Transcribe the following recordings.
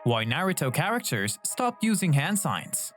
Why Naruto characters stopped using hand signs.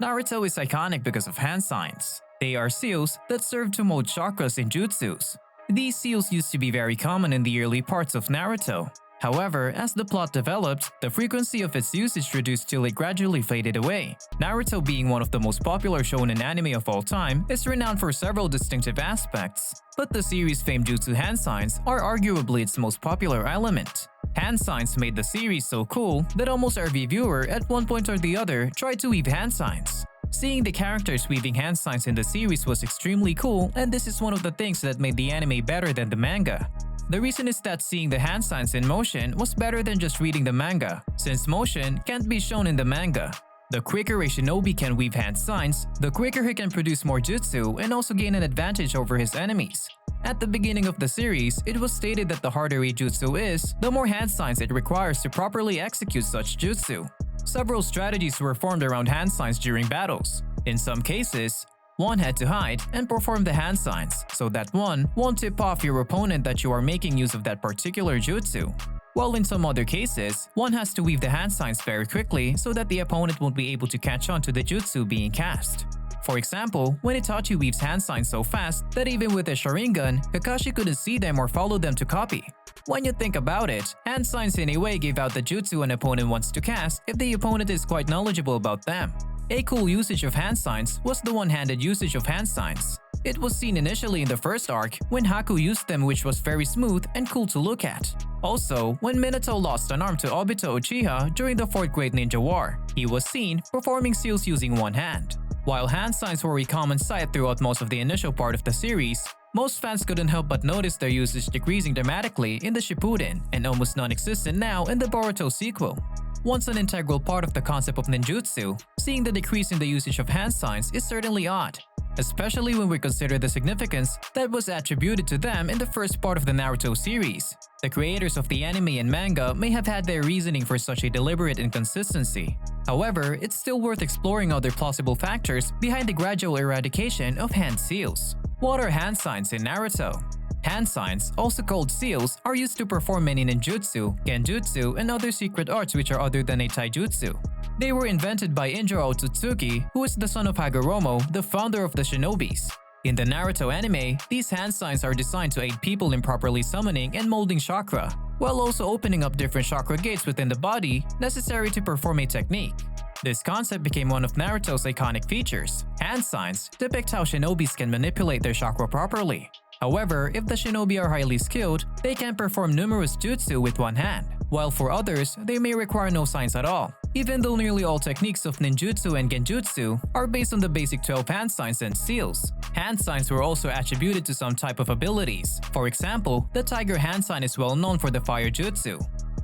Naruto is iconic because of hand signs. They are seals that serve to mold chakras in jutsus. These seals used to be very common in the early parts of Naruto. However, as the plot developed, the frequency of its usage reduced till it gradually faded away. Naruto, being one of the most popular shonen anime of all time, is renowned for several distinctive aspects, but the series' famed jutsu hand signs are arguably its most popular element. Hand signs made the series so cool that almost every viewer at one point or the other tried to weave hand signs. Seeing the characters weaving hand signs in the series was extremely cool, and this is one of the things that made the anime better than the manga. The reason is that seeing the hand signs in motion was better than just reading the manga, since motion can't be shown in the manga. The quicker a shinobi can weave hand signs, the quicker he can produce more jutsu and also gain an advantage over his enemies. At the beginning of the series, it was stated that the harder a jutsu is, the more hand signs it requires to properly execute such jutsu. Several strategies were formed around hand signs during battles. In some cases, one had to hide and perform the hand signs so that one won't tip off your opponent that you are making use of that particular jutsu. While in some other cases, one has to weave the hand signs very quickly so that the opponent won't be able to catch on to the jutsu being cast. For example, when Itachi weaves hand signs so fast that even with a Sharingan, Kakashi couldn't see them or follow them to copy. When you think about it, hand signs in a way give out the jutsu an opponent wants to cast if the opponent is quite knowledgeable about them. A cool usage of hand signs was the one-handed usage of hand signs. It was seen initially in the first arc when Haku used them, which was very smooth and cool to look at. Also, when Minato lost an arm to Obito Uchiha during the 4th Great Ninja War, he was seen performing seals using one hand. While hand signs were a common sight throughout most of the initial part of the series, most fans couldn't help but notice their usage decreasing dramatically in the Shippuden and almost non-existent now in the Boruto sequel. Once an integral part of the concept of ninjutsu, seeing the decrease in the usage of hand signs is certainly odd, especially when we consider the significance that was attributed to them in the first part of the Naruto series. The creators of the anime and manga may have had their reasoning for such a deliberate inconsistency. However, it's still worth exploring other plausible factors behind the gradual eradication of hand seals. What are hand signs in Naruto? Hand signs, also called seals, are used to perform many ninjutsu, genjutsu, and other secret arts which are other than a taijutsu. They were invented by Injiro Otsutsuki, who is the son of Hagoromo, the founder of the shinobis. In the Naruto anime, these hand signs are designed to aid people in properly summoning and molding chakra, while also opening up different chakra gates within the body necessary to perform a technique. This concept became one of Naruto's iconic features. Hand signs depict how shinobis can manipulate their chakra properly. However, if the shinobi are highly skilled, they can perform numerous jutsu with one hand, while for others, they may require no signs at all. Even though nearly all techniques of ninjutsu and genjutsu are based on the basic 12 hand signs and seals, hand signs were also attributed to some type of abilities. For example, the tiger hand sign is well known for the fire jutsu.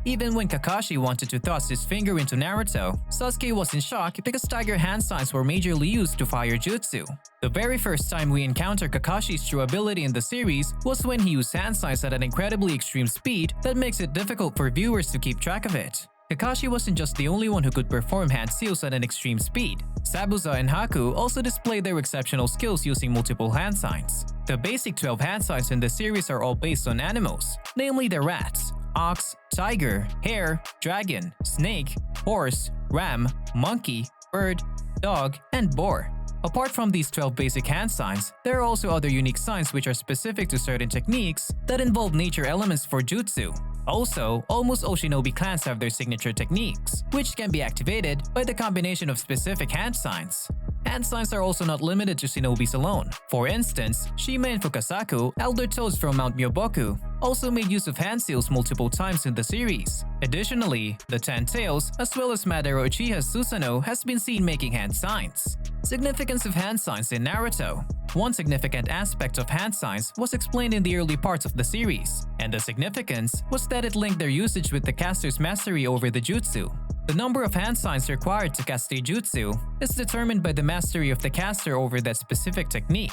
Even when Kakashi wanted to thrust his finger into Naruto, Sasuke was in shock because tiger hand signs were majorly used to fire jutsu. The very first time we encounter Kakashi's true ability in the series was when he used hand signs at an incredibly extreme speed that makes it difficult for viewers to keep track of it. Kakashi wasn't just the only one who could perform hand seals at an extreme speed. Sabuza and Haku also displayed their exceptional skills using multiple hand signs. The basic 12 hand signs in the series are all based on animals, namely the rats, ox, tiger, hare, dragon, snake, horse, ram, monkey, bird, dog, and boar. Apart from these 12 basic hand signs, there are also other unique signs which are specific to certain techniques that involve nature elements for jutsu. Also, almost all shinobi clans have their signature techniques, which can be activated by the combination of specific hand signs. Hand signs are also not limited to shinobis alone. For instance, Shima and Fukasaku, elder toads from Mount Myoboku, also made use of hand seals multiple times in the series. Additionally, the 10 Tails, as well as Madara Uchiha's Susanoo, has been seen making hand signs. Significance of hand signs in Naruto. One significant aspect of hand signs was explained in the early parts of the series, and the significance was that it linked their usage with the caster's mastery over the jutsu. The number of hand signs required to cast a jutsu is determined by the mastery of the caster over that specific technique.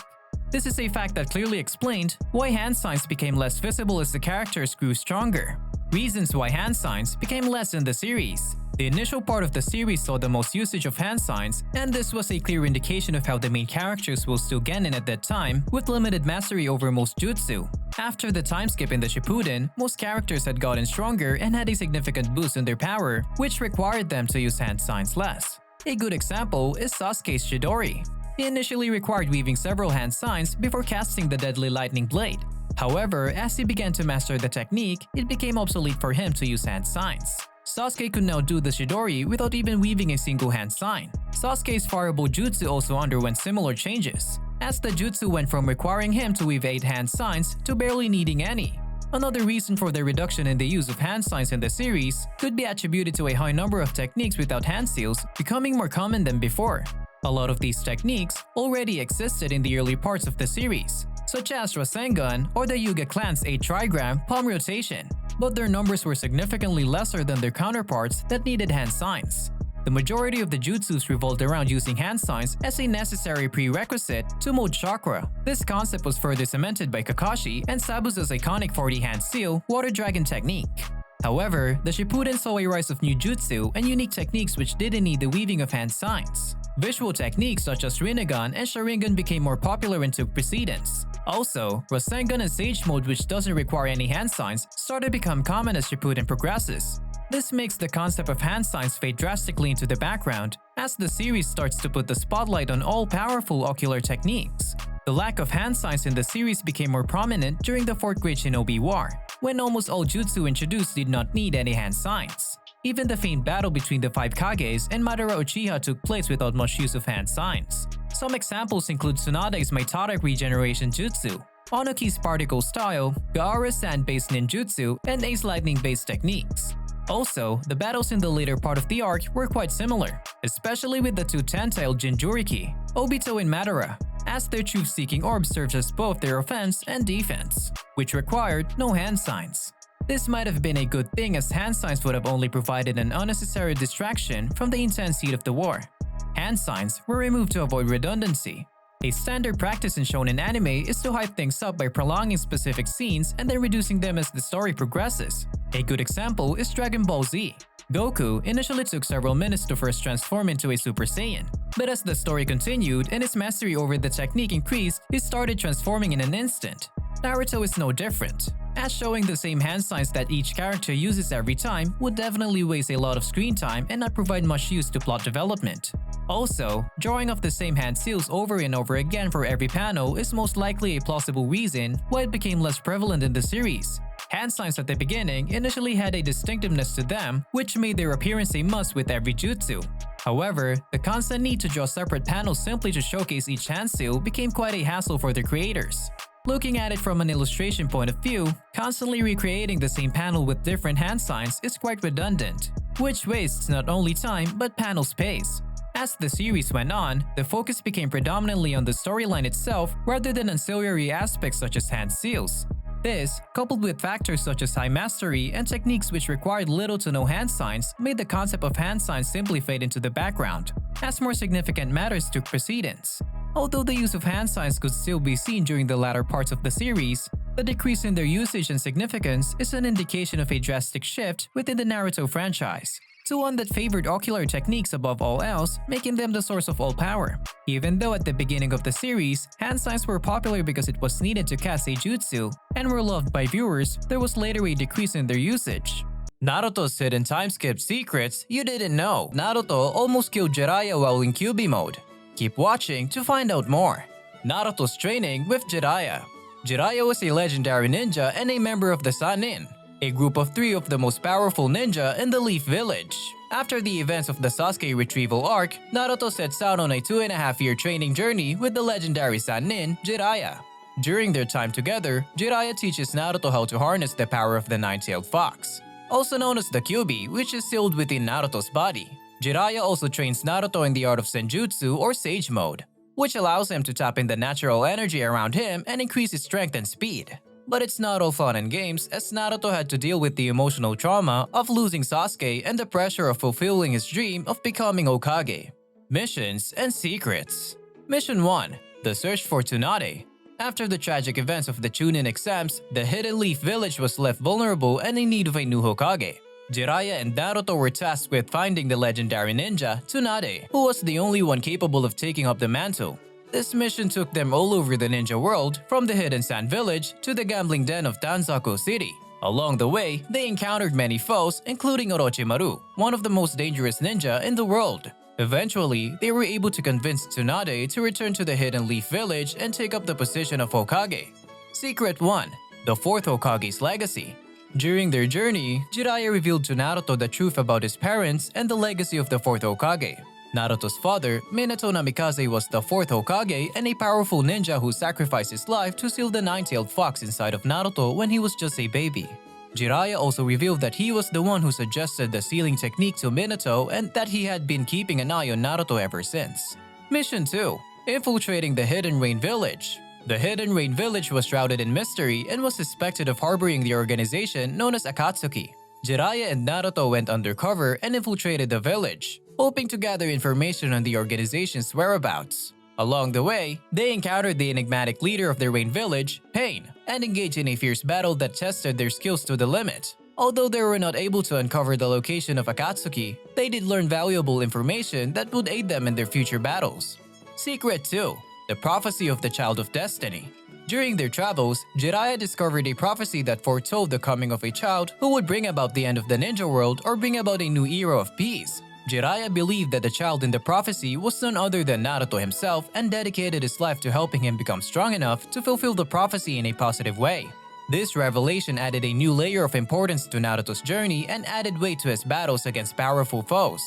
This is a fact that clearly explained why hand signs became less visible as the characters grew stronger. Reasons why hand signs became less in the series. The initial part of the series saw the most usage of hand signs, and this was a clear indication of how the main characters will still Genin at that time with limited mastery over most jutsu. After the time skip in the Shippuden, most characters had gotten stronger and had a significant boost in their power, which required them to use hand signs less. A good example is Sasuke's Chidori. He initially required weaving several hand signs before casting the deadly lightning blade. However, as he began to master the technique, it became obsolete for him to use hand signs. Sasuke could now do the Chidori without even weaving a single hand sign. Sasuke's fireball jutsu also underwent similar changes, as the jutsu went from requiring him to weave 8 hand signs to barely needing any. Another reason for the reduction in the use of hand signs in the series could be attributed to a high number of techniques without hand seals becoming more common than before. A lot of these techniques already existed in the early parts of the series, such as Rasengan or the Yuga clan's 8 trigram palm rotation, but their numbers were significantly lesser than their counterparts that needed hand signs. The majority of the jutsus revolved around using hand signs as a necessary prerequisite to mode chakra. This concept was further cemented by Kakashi and Sabuza's iconic 40-hand seal Water Dragon technique. However, the Shippuden saw a rise of new jutsu and unique techniques which didn't need the weaving of hand signs. Visual techniques such as Rinnegan and Sharingan became more popular and took precedence. Also, Rasengan and Sage Mode, which doesn't require any hand signs, started to become common as Shippuden progresses. This makes the concept of hand signs fade drastically into the background as the series starts to put the spotlight on all-powerful ocular techniques. The lack of hand signs in the series became more prominent during the 4th Great Shinobi War, when almost all jutsu introduced did not need any hand signs. Even the famed battle between the 5 Kages and Madara Uchiha took place without much use of hand signs. Some examples include Tsunade's Mitotic Regeneration Jutsu, Onuki's Particle Style, Gaara's Sand-based ninjutsu, and Ace Lightning-based techniques. Also, the battles in the later part of the arc were quite similar, especially with the 2 ten-tailed Jinchuriki, Obito and Madara, as their truth-seeking orb serves as both their offense and defense, which required no hand signs. This might have been a good thing as hand signs would have only provided an unnecessary distraction from the intense heat of the war. Hand signs were removed to avoid redundancy. A standard practice in shonen anime is to hype things up by prolonging specific scenes and then reducing them as the story progresses. A good example is Dragon Ball Z. Goku initially took several minutes to first transform into a Super Saiyan, but as the story continued and his mastery over the technique increased, he started transforming in an instant. Naruto is no different, as showing the same hand signs that each character uses every time would definitely waste a lot of screen time and not provide much use to plot development. Also, drawing of the same hand seals over and over again for every panel is most likely a plausible reason why it became less prevalent in the series. Hand signs at the beginning initially had a distinctiveness to them, which made their appearance a must with every jutsu. However, the constant need to draw separate panels simply to showcase each hand seal became quite a hassle for the creators. Looking at it from an illustration point of view, constantly recreating the same panel with different hand signs is quite redundant, which wastes not only time but panel space. As the series went on, the focus became predominantly on the storyline itself rather than ancillary aspects such as hand seals. This, coupled with factors such as high mastery and techniques which required little to no hand signs, made the concept of hand signs simply fade into the background, as more significant matters took precedence. Although the use of hand signs could still be seen during the latter parts of the series, the decrease in their usage and significance is an indication of a drastic shift within the Naruto franchise, to one that favored ocular techniques above all else, making them the source of all power. Even though at the beginning of the series, hand signs were popular because it was needed to cast a jutsu and were loved by viewers, there was later a decrease in their usage. Naruto's hidden time skip secrets you didn't know. Naruto almost killed Jiraiya while in Kyuubi mode. Keep watching to find out more. Naruto's training with Jiraiya. Jiraiya was a legendary ninja and a member of the Sannin, a group of 3 of the most powerful ninja in the Leaf Village. After the events of the Sasuke retrieval arc, Naruto sets out on a 2.5-year training journey with the legendary Sannin, Jiraiya. During their time together, Jiraiya teaches Naruto how to harness the power of the nine-tailed fox, also known as the Kyuubi, which is sealed within Naruto's body. Jiraiya also trains Naruto in the art of Senjutsu or Sage Mode, which allows him to tap in the natural energy around him and increase his strength and speed. But it's not all fun and games, as Naruto had to deal with the emotional trauma of losing Sasuke and the pressure of fulfilling his dream of becoming Hokage. Missions and Secrets. Mission 1. The Search for Tsunade. After the tragic events of the Chunin exams, the Hidden Leaf Village was left vulnerable and in need of a new Hokage. Jiraiya and Naruto were tasked with finding the legendary ninja, Tsunade, who was the only one capable of taking up the mantle. This mission took them all over the ninja world, from the hidden sand village to the gambling den of Danzaku City. Along the way, they encountered many foes, including Orochimaru, one of the most dangerous ninja in the world. Eventually, they were able to convince Tsunade to return to the Hidden Leaf Village and take up the position of Hokage. Secret 1. The Fourth Hokage's Legacy. During their journey, Jiraiya revealed to Naruto the truth about his parents and the legacy of the Fourth Hokage. Naruto's father, Minato Namikaze, was the Fourth Hokage and a powerful ninja who sacrificed his life to seal the nine-tailed fox inside of Naruto when he was just a baby. Jiraiya also revealed that he was the one who suggested the sealing technique to Minato and that he had been keeping an eye on Naruto ever since. Mission 2. Infiltrating the Hidden Rain Village. The Hidden Rain Village was shrouded in mystery and was suspected of harboring the organization known as Akatsuki. Jiraiya and Naruto went undercover and infiltrated the village, hoping to gather information on the organization's whereabouts. Along the way, they encountered the enigmatic leader of the Rain Village, Pain, and engaged in a fierce battle that tested their skills to the limit. Although they were not able to uncover the location of Akatsuki, they did learn valuable information that would aid them in their future battles. Secret 2. The Prophecy of the Child of Destiny. During their travels, Jiraiya discovered a prophecy that foretold the coming of a child who would bring about the end of the ninja world or bring about a new era of peace. Jiraiya believed that the child in the prophecy was none other than Naruto himself and dedicated his life to helping him become strong enough to fulfill the prophecy in a positive way. This revelation added a new layer of importance to Naruto's journey and added weight to his battles against powerful foes.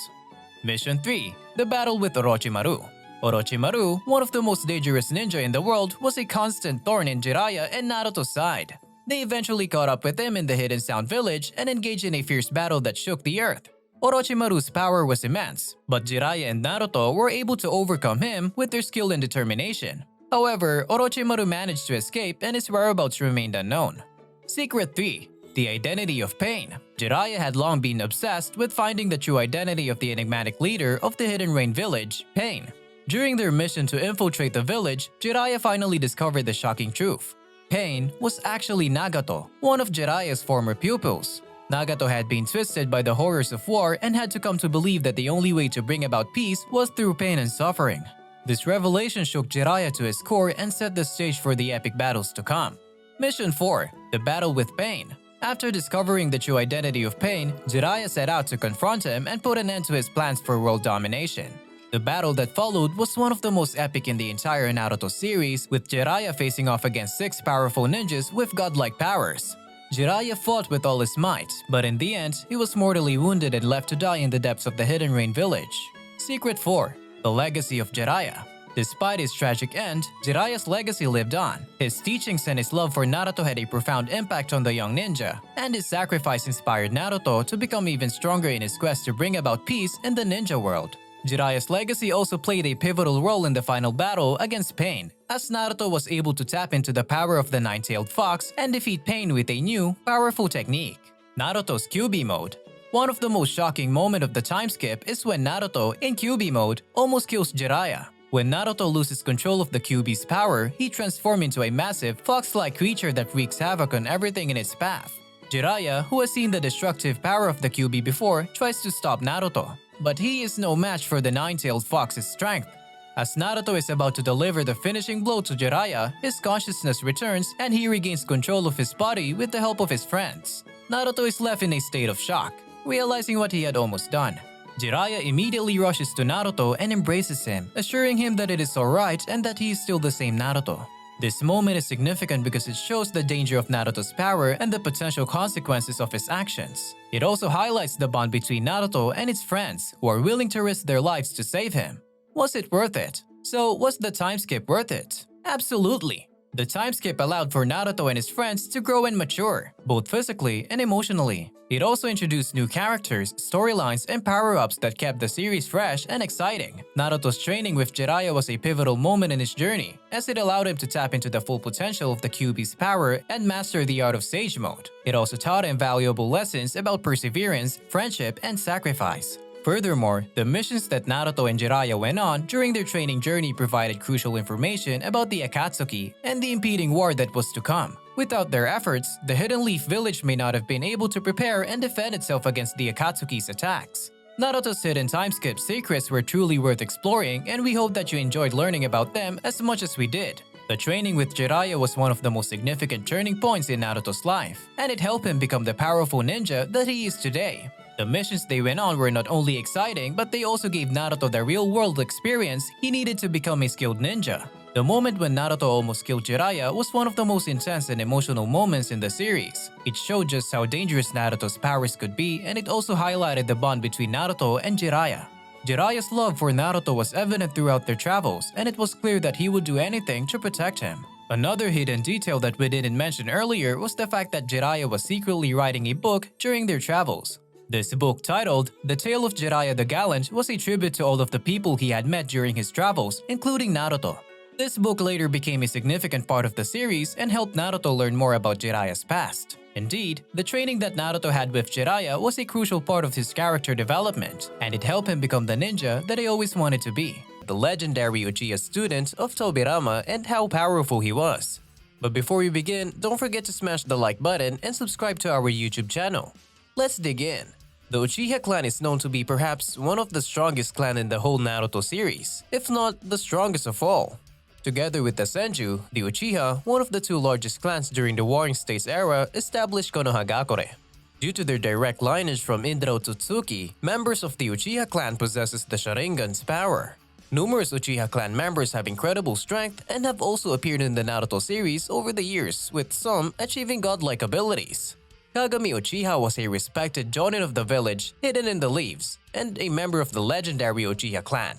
Mission 3. The Battle with Orochimaru. Orochimaru, one of the most dangerous ninja in the world, was a constant thorn in Jiraiya and Naruto's side. They eventually caught up with him in the Hidden Sound Village and engaged in a fierce battle that shook the earth. Orochimaru's power was immense, but Jiraiya and Naruto were able to overcome him with their skill and determination. However, Orochimaru managed to escape and his whereabouts remained unknown. Secret 3. The Identity of Pain. Jiraiya had long been obsessed with finding the true identity of the enigmatic leader of the Hidden Rain Village, Pain. During their mission to infiltrate the village, Jiraiya finally discovered the shocking truth. Pain was actually Nagato, one of Jiraiya's former pupils. Nagato had been twisted by the horrors of war and had to come to believe that the only way to bring about peace was through pain and suffering. This revelation shook Jiraiya to his core and set the stage for the epic battles to come. Mission 4. The Battle with Pain. After discovering the true identity of Pain, Jiraiya set out to confront him and put an end to his plans for world domination. The battle that followed was one of the most epic in the entire Naruto series, with Jiraiya facing off against 6 powerful ninjas with godlike powers. Jiraiya fought with all his might, but in the end, he was mortally wounded and left to die in the depths of the Hidden Rain Village. Secret 4. The Legacy of Jiraiya. Despite his tragic end, Jiraiya's legacy lived on. His teachings and his love for Naruto had a profound impact on the young ninja, and his sacrifice inspired Naruto to become even stronger in his quest to bring about peace in the ninja world. Jiraiya's legacy also played a pivotal role in the final battle against Pain, as Naruto was able to tap into the power of the nine-tailed fox and defeat Pain with a new, powerful technique. Naruto's QB mode. One of the most shocking moments of the time skip is when Naruto, in QB mode, almost kills Jiraiya. When Naruto loses control of the QB's power, he transforms into a massive, fox-like creature that wreaks havoc on everything in its path. Jiraiya, who has seen the destructive power of the QB before, tries to stop Naruto. But he is no match for the nine-tailed fox's strength. As Naruto is about to deliver the finishing blow to Jiraiya, his consciousness returns and he regains control of his body with the help of his friends. Naruto is left in a state of shock, realizing what he had almost done. Jiraiya immediately rushes to Naruto and embraces him, assuring him that it is alright and that he is still the same Naruto. This moment is significant because it shows the danger of Naruto's power and the potential consequences of his actions. It also highlights the bond between Naruto and his friends, who are willing to risk their lives to save him. Was it worth it? So, was the time skip worth it? Absolutely! The time skip allowed for Naruto and his friends to grow and mature, both physically and emotionally. It also introduced new characters, storylines, and power-ups that kept the series fresh and exciting. Naruto's training with Jiraiya was a pivotal moment in his journey, as it allowed him to tap into the full potential of the QB's power and master the art of Sage Mode. It also taught him valuable lessons about perseverance, friendship, and sacrifice. Furthermore, the missions that Naruto and Jiraiya went on during their training journey provided crucial information about the Akatsuki and the impending war that was to come. Without their efforts, the Hidden Leaf Village may not have been able to prepare and defend itself against the Akatsuki's attacks. Naruto's hidden timeskip secrets were truly worth exploring, and we hope that you enjoyed learning about them as much as we did. The training with Jiraiya was one of the most significant turning points in Naruto's life, and it helped him become the powerful ninja that he is today. The missions they went on were not only exciting, but they also gave Naruto the real-world experience he needed to become a skilled ninja. The moment when Naruto almost killed Jiraiya was one of the most intense and emotional moments in the series. It showed just how dangerous Naruto's powers could be, and it also highlighted the bond between Naruto and Jiraiya. Jiraiya's love for Naruto was evident throughout their travels, and it was clear that he would do anything to protect him. Another hidden detail that we didn't mention earlier was the fact that Jiraiya was secretly writing a book during their travels. This book, titled The Tale of Jiraiya the Gallant, was a tribute to all of the people he had met during his travels, including Naruto. This book later became a significant part of the series and helped Naruto learn more about Jiraiya's past. Indeed, the training that Naruto had with Jiraiya was a crucial part of his character development, and it helped him become the ninja that he always wanted to be, the legendary Uchiha student of Tobirama, and how powerful he was. But before we begin, don't forget to smash the like button and subscribe to our YouTube channel. Let's dig in. The Uchiha clan is known to be perhaps one of the strongest clan in the whole Naruto series, if not the strongest of all. Together with the Senju, the Uchiha, one of the two largest clans during the Warring States era, established Konohagakure. Due to their direct lineage from Indra Otsutsuki, members of the Uchiha clan possesses the Sharingan's power. Numerous Uchiha clan members have incredible strength and have also appeared in the Naruto series over the years, with some achieving godlike abilities. Kagami Uchiha was a respected jonin of the village hidden in the leaves, and a member of the legendary Uchiha clan.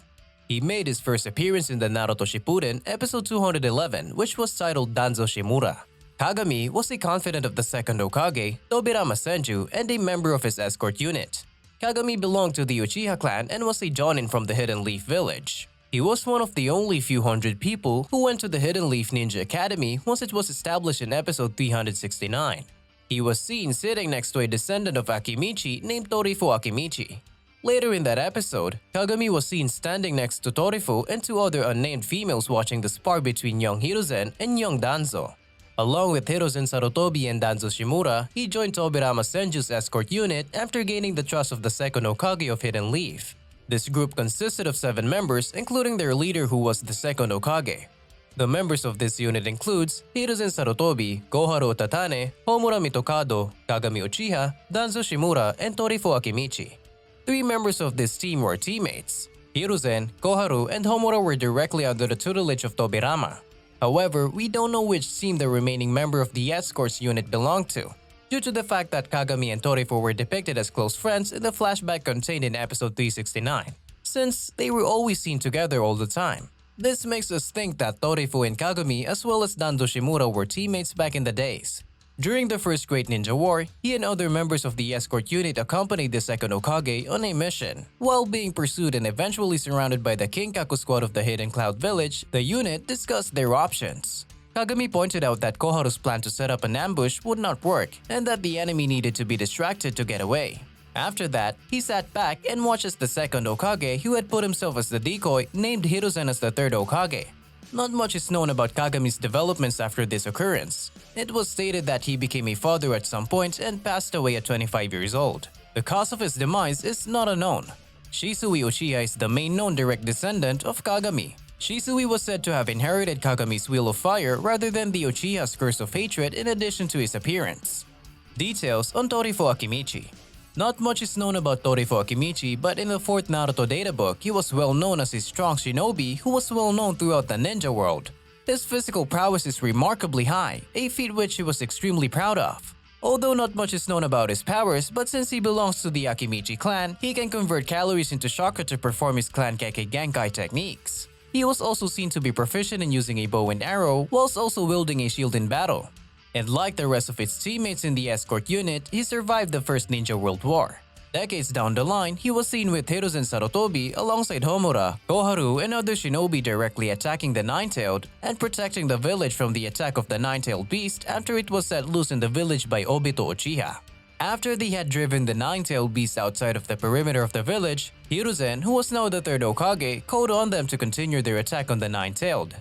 He made his first appearance in the Naruto Shippuden episode 211, which was titled Danzo Shimura. Kagami was a confidant of the second Hokage, Tobirama Senju, and a member of his escort unit. Kagami belonged to the Uchiha clan and was a jonin from the Hidden Leaf village. He was one of the only few hundred people who went to the Hidden Leaf Ninja Academy once it was established in episode 369. He was seen sitting next to a descendant of Akimichi named Torifu Akimichi. Later in that episode, Kagami was seen standing next to Torifu and two other unnamed females watching the spar between young Hiruzen and young Danzo. Along with Hiruzen Sarutobi and Danzo Shimura, he joined Tobirama Senju's escort unit after gaining the trust of the second Hokage of Hidden Leaf. This group consisted of 7 members, including their leader who was the second Hokage. The members of this unit includes Hiruzen Sarutobi, Koharu Tatane, Homura Mitokado, Kagami Uchiha, Danzo Shimura, and Torifu Akimichi. 3 members of this team were teammates. Hiruzen, Koharu, and Homura were directly under the tutelage of Tobirama. However, we don't know which team the remaining member of the escorts unit belonged to, due to the fact that Kagami and Torifu were depicted as close friends in the flashback contained in episode 369, since they were always seen together all the time. This makes us think that Torifu and Kagami as well as Danzo Shimura were teammates back in the days. During the First Great Ninja War, he and other members of the escort unit accompanied the second Hokage on a mission. While being pursued and eventually surrounded by the Kinkaku squad of the Hidden Cloud Village, the unit discussed their options. Kagami pointed out that Koharu's plan to set up an ambush would not work, and that the enemy needed to be distracted to get away. After that, he sat back and watched as the second Hokage, who had put himself as the decoy, named Hiruzen as the third Hokage. Not much is known about Kagami's developments after this occurrence. It was stated that he became a father at some point and passed away at 25 years old. The cause of his demise is not unknown. Shisui Uchiha is the main known direct descendant of Kagami. Shisui was said to have inherited Kagami's Wheel of Fire rather than the Uchiha's Curse of Hatred in addition to his appearance. Details on Torifu Akimichi. Not much is known about Torifu Akimichi, but in the 4th Naruto databook, he was well known as a strong shinobi who was well known throughout the ninja world. His physical prowess is remarkably high, a feat which he was extremely proud of. Although not much is known about his powers, but since he belongs to the Akimichi clan, he can convert calories into chakra to perform his clan Kekkei Genkai techniques. He was also seen to be proficient in using a bow and arrow, whilst also wielding a shield in battle. And like the rest of its teammates in the escort unit, he survived the First Ninja World War. Decades down the line, he was seen with Hiruzen Sarutobi alongside Homura, Koharu, and other shinobi directly attacking the Nine-Tailed and protecting the village from the attack of the Nine-Tailed Beast after it was set loose in the village by Obito Uchiha. After they had driven the Nine-Tailed Beast outside of the perimeter of the village, Hiruzen, who was now the third Hokage, called on them to continue their attack on the Nine-Tailed.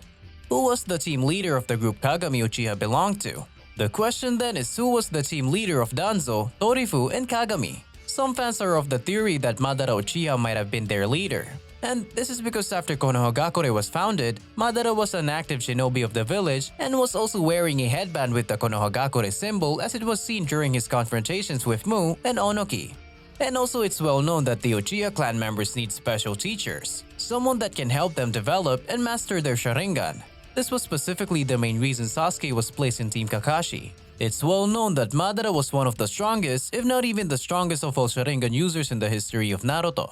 Who was the team leader of the group Kagami Uchiha belonged to? The question then is, who was the team leader of Danzo, Torifu, and Kagami? some fans are of the theory that Madara Uchiha might have been their leader. And this is because after Konohagakure was founded, Madara was an active shinobi of the village and was also wearing a headband with the Konohagakure symbol as it was seen during his confrontations with Mu and Onoki. And also it's well known that the Uchiha clan members need special teachers, someone that can help them develop and master their Sharingan. This was specifically the main reason Sasuke was placed in Team Kakashi. It's well known that Madara was one of the strongest, if not even the strongest of all Sharingan users in the history of Naruto.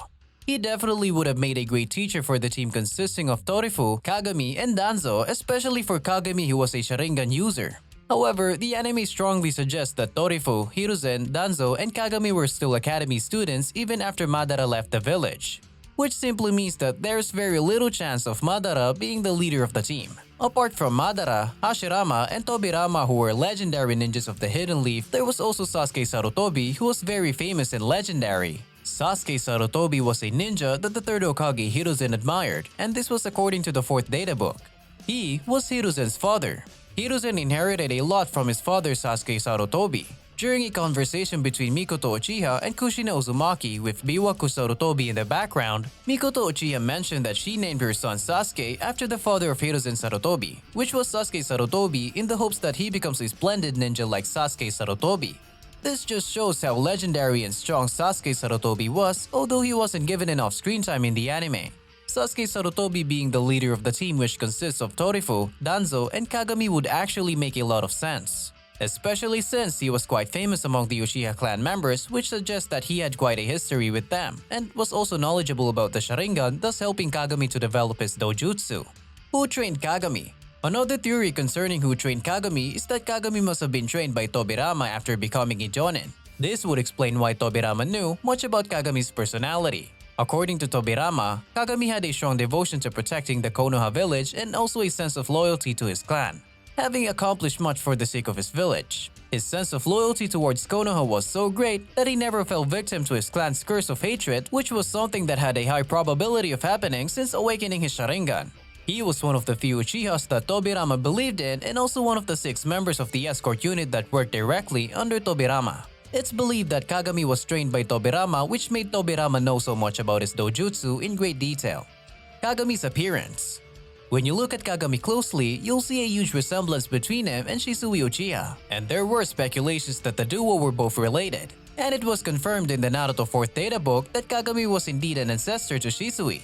He definitely would have made a great teacher for the team consisting of Torifu, Kagami, and Danzo, especially for Kagami who was a Sharingan user. However, the anime strongly suggests that Torifu, Hiruzen, Danzo, and Kagami were still academy students even after Madara left the village, which simply means that there's very little chance of Madara being the leader of the team. Apart from Madara, Hashirama, and Tobirama who were legendary ninjas of the Hidden Leaf, there was also Sasuke Sarutobi who was very famous and legendary. Sasuke Sarutobi was a ninja that the third Hokage Hiruzen admired, and this was according to the 4th data book. He was Hiruzen's father. Hiruzen inherited a lot from his father Sasuke Sarutobi. During a conversation between Mikoto Uchiha and Kushina Uzumaki with Biwaku Sarutobi in the background, Mikoto Uchiha mentioned that she named her son Sasuke after the father of Hiruzen Sarutobi, which was Sasuke Sarutobi, in the hopes that he becomes a splendid ninja like Sasuke Sarutobi. This just shows how legendary and strong Sasuke Sarutobi was, although he wasn't given enough screen time in the anime. Sasuke Sarutobi being the leader of the team, which consists of Torifu, Danzo, and Kagami, would actually make a lot of sense, especially since he was quite famous among the Uchiha clan members, which suggests that he had quite a history with them and was also knowledgeable about the Sharingan, thus helping Kagami to develop his dojutsu. Who trained Kagami? Another theory concerning who trained Kagami is that Kagami must have been trained by Tobirama after becoming a Jonin. This would explain why Tobirama knew much about Kagami's personality. According to Tobirama, Kagami had a strong devotion to protecting the Konoha village and also a sense of loyalty to his clan, having accomplished much for the sake of his village. His sense of loyalty towards Konoha was so great that he never fell victim to his clan's curse of hatred, which was something that had a high probability of happening since awakening his Sharingan. He was one of the few Uchihas that Tobirama believed in and also one of the 6 members of the escort unit that worked directly under Tobirama. It's believed that Kagami was trained by Tobirama, which made Tobirama know so much about his dojutsu in great detail. Kagami's appearance. When you look at Kagami closely, you'll see a huge resemblance between him and Shisui Uchiha, and there were speculations that the duo were both related. And it was confirmed in the Naruto 4th data book that Kagami was indeed an ancestor to Shisui.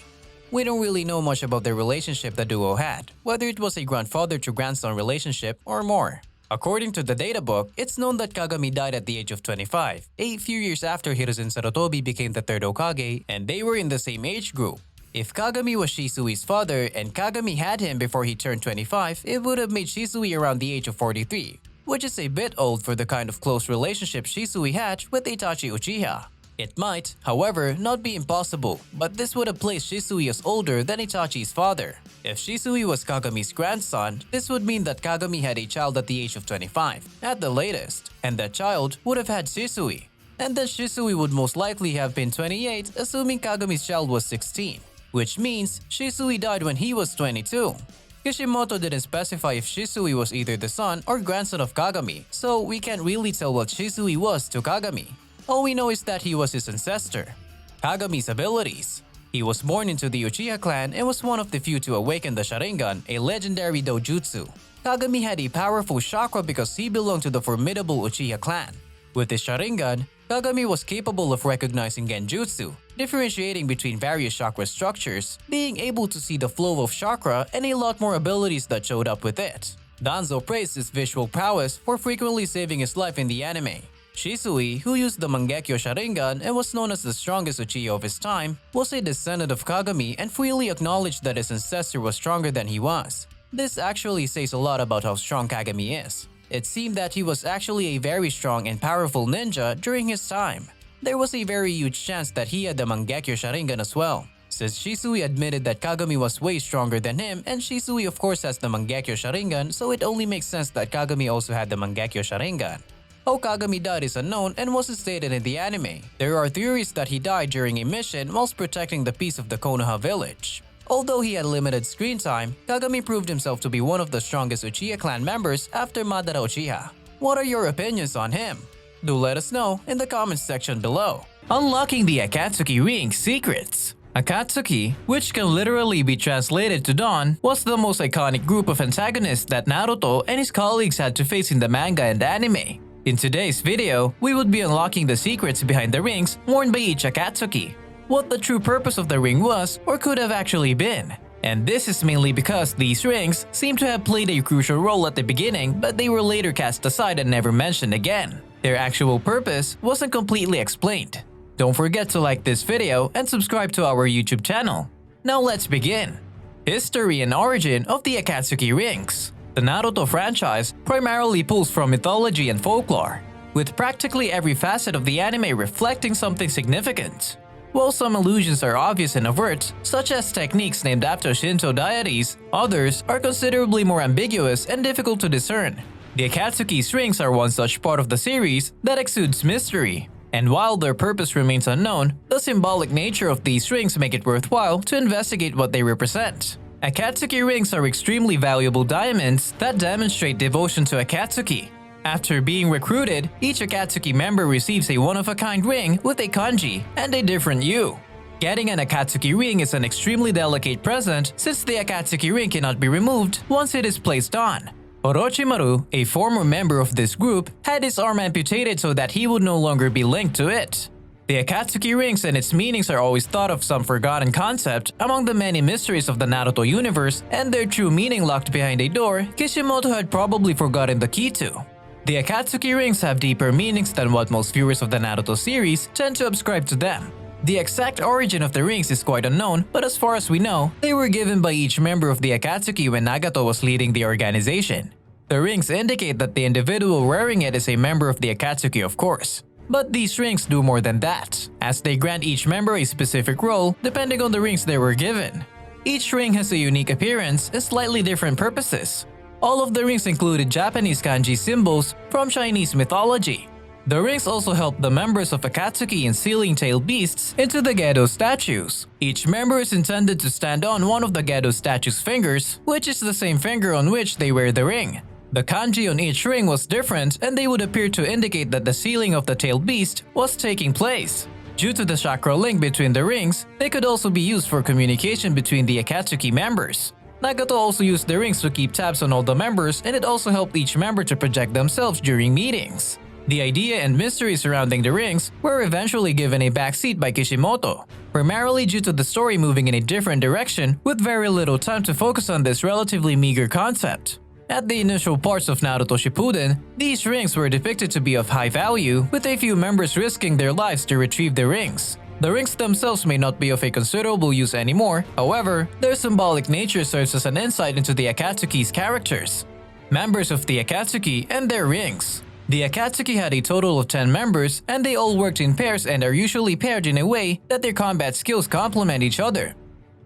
We don't really know much about the relationship the duo had, whether it was a grandfather to grandson relationship or more. According to the data book, it's known that Kagami died at the age of 25, a few years after Hiruzen Sarutobi became the 3rd Hokage, and they were in the same age group. If Kagami was Shisui's father and Kagami had him before he turned 25, it would have made Shisui around the age of 43, which is a bit old for the kind of close relationship Shisui had with Itachi Uchiha. It might, however, not be impossible, but this would have placed Shisui as older than Itachi's father. If Shisui was Kagami's grandson, this would mean that Kagami had a child at the age of 25, at the latest, and that child would have had Shisui. And then Shisui would most likely have been 28, assuming Kagami's child was 16, which means Shisui died when he was 22. Kishimoto didn't specify if Shisui was either the son or grandson of Kagami, so we can't really tell what Shisui was to Kagami. All we know is that he was his ancestor. Kagami's abilities. He was born into the Uchiha clan and was one of the few to awaken the Sharingan, a legendary dojutsu. Kagami had a powerful chakra because he belonged to the formidable Uchiha clan. With his Sharingan, Kagami was capable of recognizing genjutsu, differentiating between various chakra structures, being able to see the flow of chakra, and a lot more abilities that showed up with it. Danzo praised his visual prowess for frequently saving his life in the anime. Shisui, who used the Mangekyo Sharingan and was known as the strongest Uchiha of his time, was a descendant of Kagami and freely acknowledged that his ancestor was stronger than he was. This actually says a lot about how strong Kagami is. It seemed that he was actually a very strong and powerful ninja during his time. There was a very huge chance that he had the Mangekyo Sharingan as well, since Shisui admitted that Kagami was way stronger than him, and Shisui of course has the Mangekyo Sharingan, so it only makes sense that Kagami also had the Mangekyo Sharingan. How Kagami died is unknown and wasn't stated in the anime. There are theories that he died during a mission whilst protecting the peace of the Konoha village. Although he had limited screen time, Kagami proved himself to be one of the strongest Uchiha clan members after Madara Uchiha. What are your opinions on him? Do let us know in the comments section below. Unlocking the Akatsuki Ring Secrets. Akatsuki, which can literally be translated to Dawn, was the most iconic group of antagonists that Naruto and his colleagues had to face in the manga and anime. In today's video, we would be unlocking the secrets behind the rings worn by each Akatsuki, what the true purpose of the ring was or could have actually been. And this is mainly because these rings seem to have played a crucial role at the beginning, but they were later cast aside and never mentioned again. Their actual purpose wasn't completely explained. Don't forget to like this video and subscribe to our YouTube channel. Now let's begin. History and origin of the Akatsuki rings. The Naruto franchise primarily pulls from mythology and folklore, with practically every facet of the anime reflecting something significant. While some allusions are obvious and overt, such as techniques named after Shinto deities, others are considerably more ambiguous and difficult to discern. The Akatsuki's rings are one such part of the series that exudes mystery. And while their purpose remains unknown, the symbolic nature of these rings make it worthwhile to investigate what they represent. Akatsuki rings are extremely valuable diamonds that demonstrate devotion to Akatsuki. After being recruited, each Akatsuki member receives a one-of-a-kind ring with a kanji and a different hue. Getting an Akatsuki ring is an extremely delicate present since the Akatsuki ring cannot be removed once it is placed on. Orochimaru, a former member of this group, had his arm amputated so that he would no longer be linked to it. The Akatsuki rings and its meanings are always thought of some forgotten concept among the many mysteries of the Naruto universe, and their true meaning locked behind a door Kishimoto had probably forgotten the key to. The Akatsuki rings have deeper meanings than what most viewers of the Naruto series tend to ascribe to them. The exact origin of the rings is quite unknown, but as far as we know, they were given by each member of the Akatsuki when Nagato was leading the organization. The rings indicate that the individual wearing it is a member of the Akatsuki, of course. But these rings do more than that, as they grant each member a specific role depending on the rings they were given. Each ring has a unique appearance and slightly different purposes. All of the rings included Japanese kanji symbols from Chinese mythology. The rings also help the members of Akatsuki in sealing tailed beasts into the Gedo statues. Each member is intended to stand on one of the Gedo statue's fingers, which is the same finger on which they wear the ring. The kanji on each ring was different, and they would appear to indicate that the sealing of the tailed beast was taking place. Due to the chakra link between the rings, they could also be used for communication between the Akatsuki members. Nagato also used the rings to keep tabs on all the members, and it also helped each member to project themselves during meetings. The idea and mystery surrounding the rings were eventually given a backseat by Kishimoto, primarily due to the story moving in a different direction with very little time to focus on this relatively meager concept. At the initial parts of Naruto Shippuden, these rings were depicted to be of high value, with a few members risking their lives to retrieve the rings. The rings themselves may not be of a considerable use anymore, however, their symbolic nature serves as an insight into the Akatsuki's characters. Members of the Akatsuki and their rings. The Akatsuki had a total of 10 members, and they all worked in pairs and are usually paired in a way that their combat skills complement each other.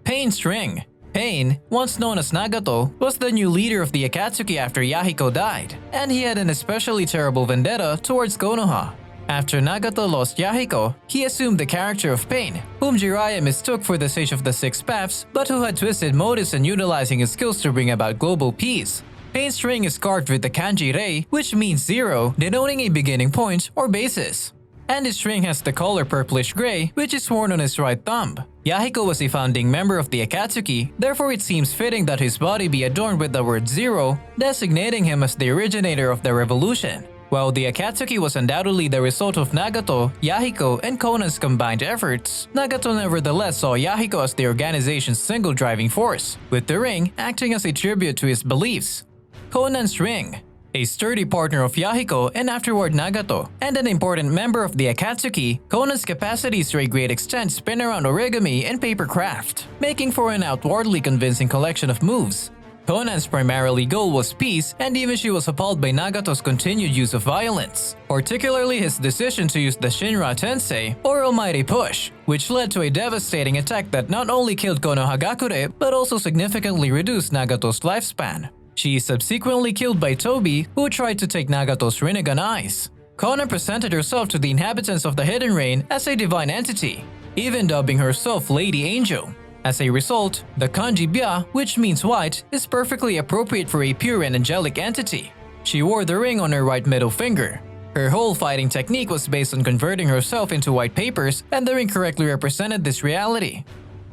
Pain's ring. Pain, once known as Nagato, was the new leader of the Akatsuki after Yahiko died, and he had an especially terrible vendetta towards Konoha. After Nagato lost Yahiko, he assumed the character of Pain, whom Jiraiya mistook for the Sage of the Six Paths, but who had twisted motives and utilizing his skills to bring about global peace. Pain's ring is carved with the kanji rei, which means zero, denoting a beginning point or basis. And his ring has the color purplish gray, which is worn on his right thumb. Yahiko was a founding member of the Akatsuki, therefore it seems fitting that his body be adorned with the word zero, designating him as the originator of the revolution. While the Akatsuki was undoubtedly the result of Nagato, Yahiko, and Konan's combined efforts, Nagato nevertheless saw Yahiko as the organization's single driving force, with the ring acting as a tribute to his beliefs. Konan's ring. A sturdy partner of Yahiko and afterward Nagato, and an important member of the Akatsuki, Konan's capacities to a great extent spin around origami and papercraft, making for an outwardly convincing collection of moves. Konan's primarily goal was peace, and even she was appalled by Nagato's continued use of violence, particularly his decision to use the Shinra Tensei, or Almighty Push, which led to a devastating attack that not only killed Konohagakure but also significantly reduced Nagato's lifespan. She is subsequently killed by Tobi, who tried to take Nagato's Rinnegan eyes. Konan presented herself to the inhabitants of the Hidden Rain as a divine entity, even dubbing herself Lady Angel. As a result, the kanji bya, which means white, is perfectly appropriate for a pure and angelic entity. She wore the ring on her right middle finger. Her whole fighting technique was based on converting herself into white papers, and the ring correctly represented this reality.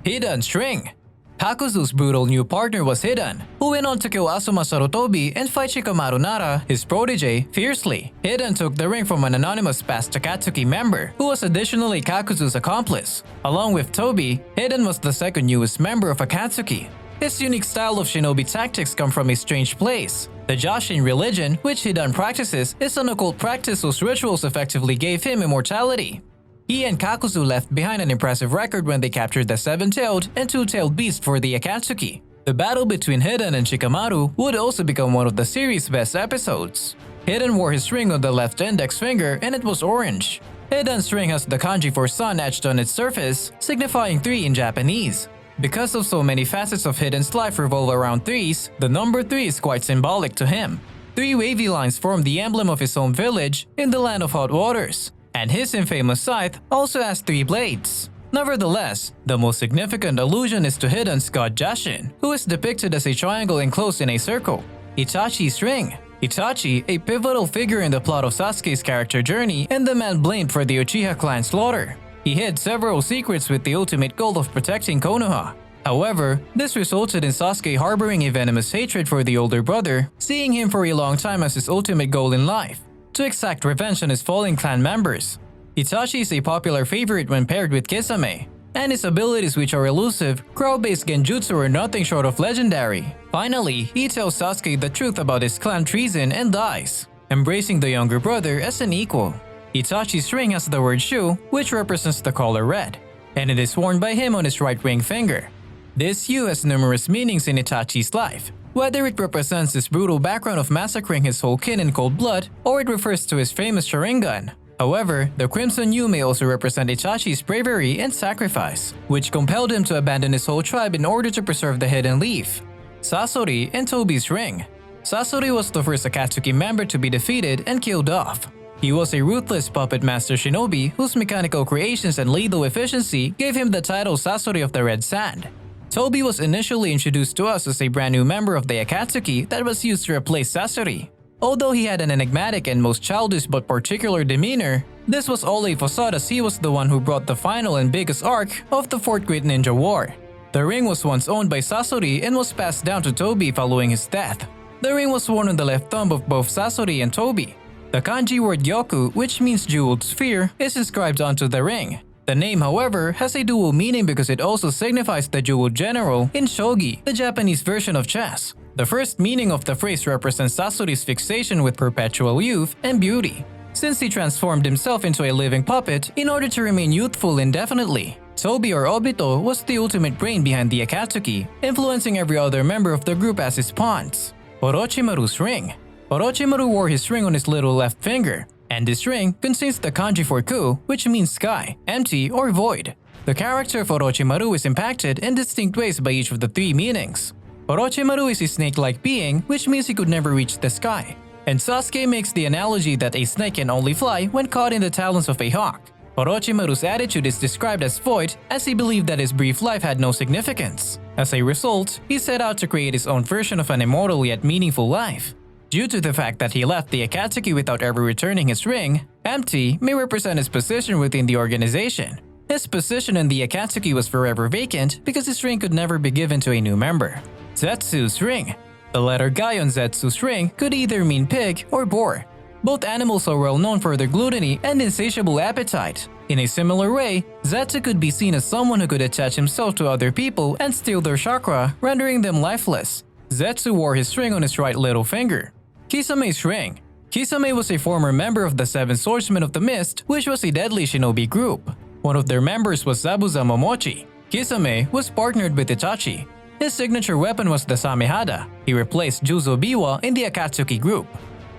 Hidan String. Kakuzu's brutal new partner was Hidan, who went on to kill Asuma Sarutobi and fight Shikamaru Nara, his protege, fiercely. Hidan took the ring from an anonymous past Akatsuki member, who was additionally Kakuzu's accomplice. Along with Tobi, Hidan was the second newest member of Akatsuki. His unique style of shinobi tactics come from a strange place. The Joshin religion, which Hidan practices, is an occult practice whose rituals effectively gave him immortality. He and Kakuzu left behind an impressive record when they captured the seven-tailed and two-tailed beast for the Akatsuki. The battle between Hidan and Shikamaru would also become one of the series' best episodes. Hidan wore his ring on the left index finger and it was orange. Hidan's ring has the kanji for sun etched on its surface, signifying 3 in Japanese. Because of so many facets of Hidan's life revolve around threes, the number 3 is quite symbolic to him. 3 wavy lines form the emblem of his home village in the land of hot waters, and his infamous scythe also has 3 blades. Nevertheless, the most significant allusion is to Hidan's god Jashin, who is depicted as a triangle enclosed in a circle. Itachi's ring. Itachi, a pivotal figure in the plot of Sasuke's character journey and the man blamed for the Uchiha clan slaughter. He hid several secrets with the ultimate goal of protecting Konoha. However, this resulted in Sasuke harboring a venomous hatred for the older brother, seeing him for a long time as his ultimate goal in life, to exact revenge on his fallen clan members. Itachi is a popular favorite when paired with Kisame, and his abilities, which are elusive, crowd-based genjutsu, are nothing short of legendary. Finally, he tells Sasuke the truth about his clan treason and dies, embracing the younger brother as an equal. Itachi's ring has the word Shu, which represents the color red, and it is worn by him on his right ring finger. This hue has numerous meanings in Itachi's life, whether it represents his brutal background of massacring his whole kin in cold blood, or it refers to his famous Sharingan. However, the crimson hue may also represent Itachi's bravery and sacrifice, which compelled him to abandon his whole tribe in order to preserve the hidden leaf. Sasori and Tobi's ring. Sasori was the first Akatsuki member to be defeated and killed off. He was a ruthless puppet master shinobi whose mechanical creations and lethal efficiency gave him the title Sasori of the Red Sand. Tobi was initially introduced to us as a brand new member of the Akatsuki that was used to replace Sasori. Although he had an enigmatic and most childish but particular demeanor, this was all a facade as he was the one who brought the final and biggest arc of the Fourth Great Ninja War. The ring was once owned by Sasori and was passed down to Tobi following his death. The ring was worn on the left thumb of both Sasori and Tobi. The kanji word Yoku, which means jeweled sphere, is inscribed onto the ring. The name, however, has a dual meaning because it also signifies the jeweled general in shogi, the Japanese version of chess. The first meaning of the phrase represents Sasori's fixation with perpetual youth and beauty, since he transformed himself into a living puppet in order to remain youthful indefinitely. Tobi or Obito was the ultimate brain behind the Akatsuki, influencing every other member of the group as his pawns. Orochimaru's ring. Orochimaru wore his ring on his little left finger, and this ring contains the kanji for ku, which means sky, empty, or void. The character of Orochimaru is impacted in distinct ways by each of the 3 meanings. Orochimaru is a snake-like being, which means he could never reach the sky. And Sasuke makes the analogy that a snake can only fly when caught in the talons of a hawk. Orochimaru's attitude is described as void, as he believed that his brief life had no significance. As a result, he set out to create his own version of an immortal yet meaningful life. Due to the fact that he left the Akatsuki without ever returning his ring, empty may represent his position within the organization. His position in the Akatsuki was forever vacant because his ring could never be given to a new member. Zetsu's ring. The letter Gai on Zetsu's ring could either mean pig or boar. Both animals are well known for their gluttony and insatiable appetite. In a similar way, Zetsu could be seen as someone who could attach himself to other people and steal their chakra, rendering them lifeless. Zetsu wore his ring on his right little finger. Kisame's ring. Kisame was a former member of the Seven Swordsmen of the Mist, which was a deadly shinobi group. One of their members was Zabuza Momochi. Kisame was partnered with Itachi. His signature weapon was the Samehada. He replaced Juzo Biwa in the Akatsuki group.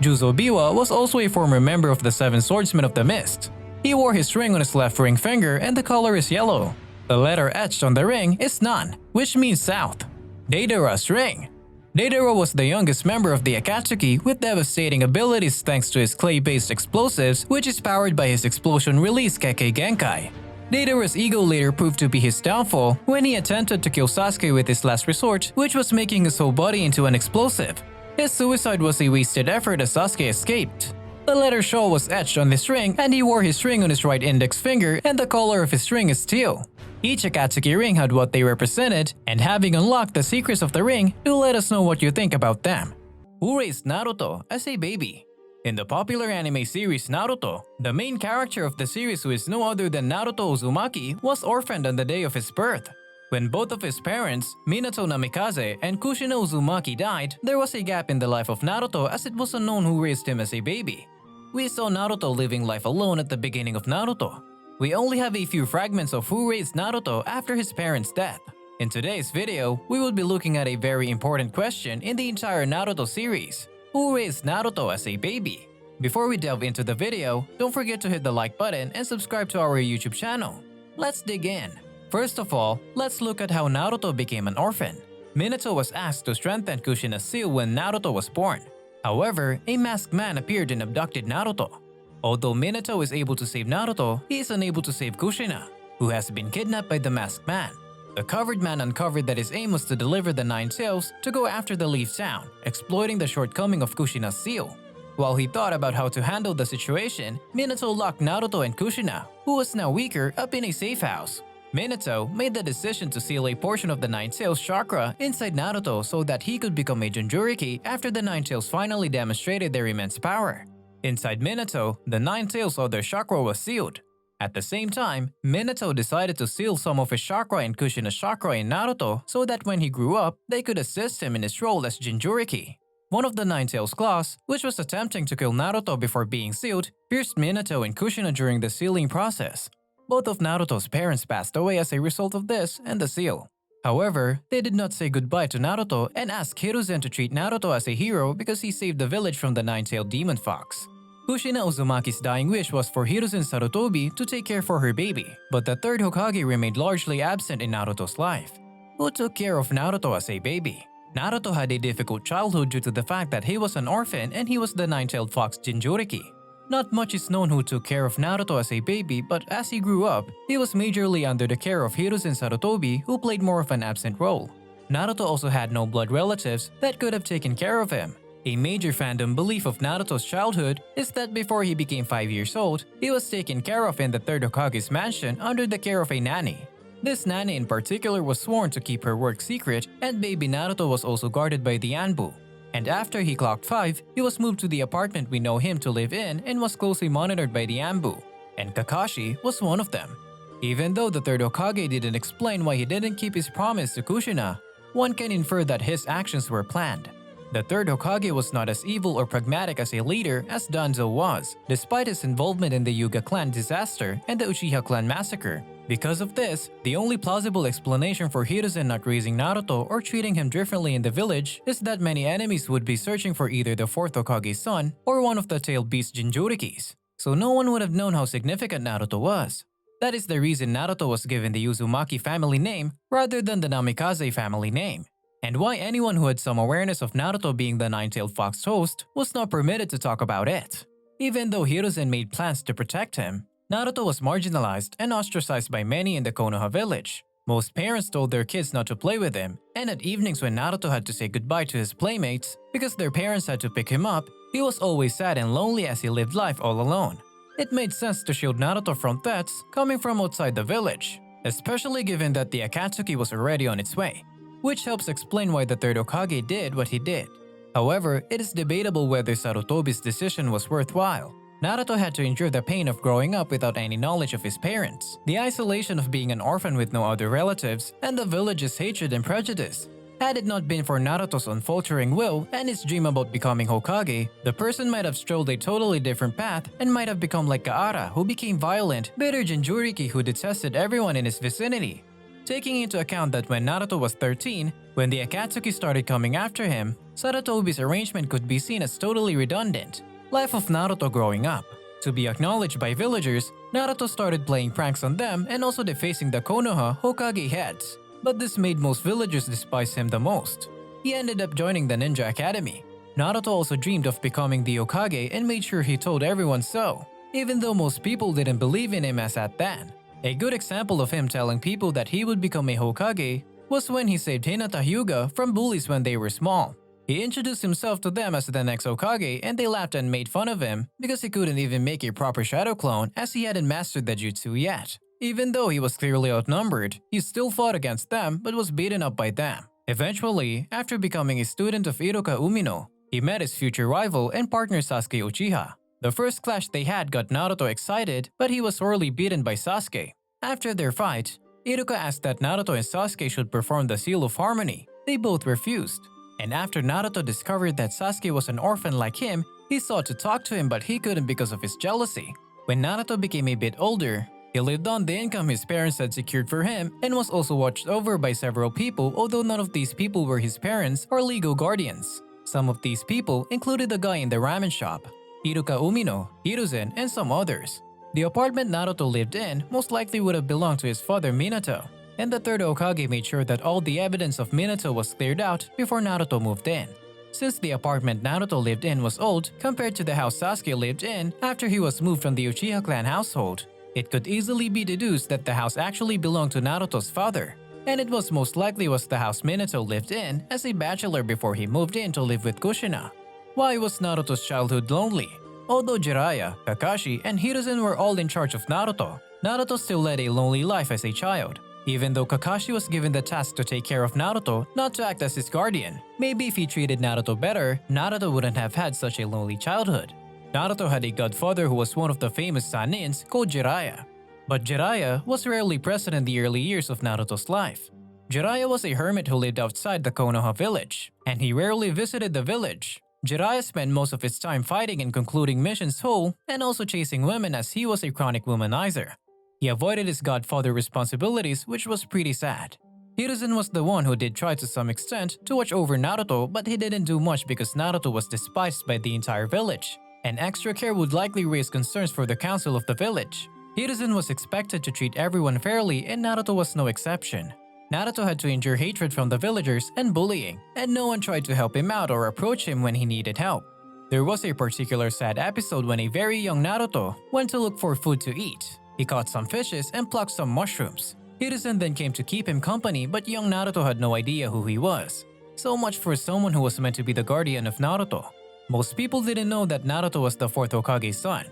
Juzo Biwa was also a former member of the Seven Swordsmen of the Mist. He wore his ring on his left ring finger and the color is yellow. The letter etched on the ring is Nan, which means south. Deidara's ring. Deidara was the youngest member of the Akatsuki with devastating abilities thanks to his clay-based explosives, which is powered by his explosion release Kekkei Genkai. Deidara's ego later proved to be his downfall when he attempted to kill Sasuke with his last resort, which was making his whole body into an explosive. His suicide was a wasted effort as Sasuke escaped. The letter Sho was etched on his ring, and he wore his ring on his right index finger, and the color of his ring is teal. Each Akatsuki ring had what they represented, and having unlocked the secrets of the ring, do let us know what you think about them. Who raised Naruto as a baby? In the popular anime series Naruto, the main character of the series, who is no other than Naruto Uzumaki, was orphaned on the day of his birth. When both of his parents, Minato Namikaze and Kushina Uzumaki, died, there was a gap in the life of Naruto, as it was unknown who raised him as a baby. We saw Naruto living life alone at the beginning of Naruto. We only have a few fragments of who raised Naruto after his parents' death. In today's video, we will be looking at a very important question in the entire Naruto series. Who raised Naruto as a baby? Before we delve into the video, don't forget to hit the like button and subscribe to our YouTube channel. Let's dig in. First of all, let's look at how Naruto became an orphan. Minato was asked to strengthen Kushina's seal when Naruto was born. However, a masked man appeared and abducted Naruto. Although Minato is able to save Naruto, he is unable to save Kushina, who has been kidnapped by the masked man. The covered man uncovered that his aim was to deliver the 9 tails to go after the Leaf Town, exploiting the shortcoming of Kushina's seal. While he thought about how to handle the situation, Minato locked Naruto and Kushina, who was now weaker, up in a safe house. Minato made the decision to seal a portion of the 9 tails chakra inside Naruto so that he could become a Jinchuriki after the 9 tails finally demonstrated their immense power. Inside Minato, the 9 tails of their chakra was sealed. At the same time, Minato decided to seal some of his chakra and Kushina's chakra in Naruto so that when he grew up, they could assist him in his role as Jinchuriki. One of the 9 tails claws, which was attempting to kill Naruto before being sealed, pierced Minato and Kushina during the sealing process. Both of Naruto's parents passed away as a result of this and the seal. However, they did not say goodbye to Naruto and asked Hiruzen to treat Naruto as a hero because he saved the village from the 9-tailed demon fox. Kushina Uzumaki's dying wish was for Hiruzen Sarutobi to take care for her baby, but the third Hokage remained largely absent in Naruto's life. Who took care of Naruto as a baby? Naruto had a difficult childhood due to the fact that he was an orphan and he was the 9-tailed fox Jinchuriki. Not much is known who took care of Naruto as a baby, but as he grew up, he was majorly under the care of Hiruzen Sarutobi, who played more of an absent role. Naruto also had no blood relatives that could have taken care of him. A major fandom belief of Naruto's childhood is that before he became 5 years old, he was taken care of in the third Hokage's mansion under the care of a nanny. This nanny in particular was sworn to keep her work secret, and baby Naruto was also guarded by the Anbu. And after he clocked 5, he was moved to the apartment we know him to live in and was closely monitored by the Anbu, and Kakashi was one of them. Even though the third Hokage didn't explain why he didn't keep his promise to Kushina, one can infer that his actions were planned. The third Hokage was not as evil or pragmatic as a leader as Danzo was, despite his involvement in the Hyuga clan disaster and the Uchiha clan massacre. Because of this, the only plausible explanation for Hiruzen not raising Naruto or treating him differently in the village is that many enemies would be searching for either the fourth Hokage's son or one of the tailed beast Jinchurikis, so no one would have known how significant Naruto was. That is the reason Naruto was given the Uzumaki family name rather than the Namikaze family name, and why anyone who had some awareness of Naruto being the 9-tailed fox host was not permitted to talk about it. Even though Hiruzen made plans to protect him, Naruto was marginalized and ostracized by many in the Konoha village. Most parents told their kids not to play with him, and at evenings when Naruto had to say goodbye to his playmates because their parents had to pick him up, he was always sad and lonely as he lived life all alone. It made sense to shield Naruto from threats coming from outside the village, especially given that the Akatsuki was already on its way, which helps explain why the third Hokage did what he did. However, it is debatable whether Sarutobi's decision was worthwhile. Naruto had to endure the pain of growing up without any knowledge of his parents, the isolation of being an orphan with no other relatives, and the village's hatred and prejudice. Had it not been for Naruto's unfaltering will and his dream about becoming Hokage, the person might have strolled a totally different path and might have become like Gaara, who became violent, bitter Jinchuriki who detested everyone in his vicinity. Taking into account that when Naruto was 13, when the Akatsuki started coming after him, Sarutobi's arrangement could be seen as totally redundant. Life of Naruto growing up. To be acknowledged by villagers, Naruto started playing pranks on them and also defacing the Konoha Hokage heads. But this made most villagers despise him the most. He ended up joining the Ninja Academy. Naruto also dreamed of becoming the Hokage and made sure he told everyone so, even though most people didn't believe in him as at then. A good example of him telling people that he would become a Hokage was when he saved Hinata Hyuga from bullies when they were small. He introduced himself to them as the next Hokage and they laughed and made fun of him because he couldn't even make a proper shadow clone as he hadn't mastered the jutsu yet. Even though he was clearly outnumbered, he still fought against them but was beaten up by them. Eventually, after becoming a student of Iruka Umino, he met his future rival and partner Sasuke Uchiha. The first clash they had got Naruto excited, but he was sorely beaten by Sasuke. After their fight, Iruka asked that Naruto and Sasuke should perform the Seal of Harmony. They both refused. And after Naruto discovered that Sasuke was an orphan like him, he sought to talk to him but he couldn't because of his jealousy. When Naruto became a bit older, he lived on the income his parents had secured for him and was also watched over by several people, although none of these people were his parents or legal guardians. Some of these people included the guy in the ramen shop, Iruka Umino, Hiruzen, and some others. The apartment Naruto lived in most likely would have belonged to his father Minato, and the third Hokage made sure that all the evidence of Minato was cleared out before Naruto moved in. Since the apartment Naruto lived in was old compared to the house Sasuke lived in after he was moved from the Uchiha clan household, it could easily be deduced that the house actually belonged to Naruto's father, and it was most likely was the house Minato lived in as a bachelor before he moved in to live with Kushina. Why was Naruto's childhood lonely? Although Jiraiya, Kakashi, and Hiruzen were all in charge of Naruto, Naruto still led a lonely life as a child. Even though Kakashi was given the task to take care of Naruto, not to act as his guardian. Maybe if he treated Naruto better, Naruto wouldn't have had such a lonely childhood. Naruto had a godfather who was one of the famous Sanins called Jiraiya. But Jiraiya was rarely present in the early years of Naruto's life. Jiraiya was a hermit who lived outside the Konoha village, and he rarely visited the village. Jiraiya spent most of his time fighting and concluding missions whole, and also chasing women as he was a chronic womanizer. He avoided his godfather responsibilities, which was pretty sad. Hiruzen was the one who did try to some extent to watch over Naruto, but he didn't do much because Naruto was despised by the entire village, and extra care would likely raise concerns for the council of the village. Hiruzen was expected to treat everyone fairly and Naruto was no exception. Naruto had to endure hatred from the villagers and bullying, and no one tried to help him out or approach him when he needed help. There was a particular sad episode when a very young Naruto went to look for food to eat. He caught some fishes and plucked some mushrooms. Hiruzen then came to keep him company, but young Naruto had no idea who he was. So much for someone who was meant to be the guardian of Naruto. Most people didn't know that Naruto was the fourth Hokage's son.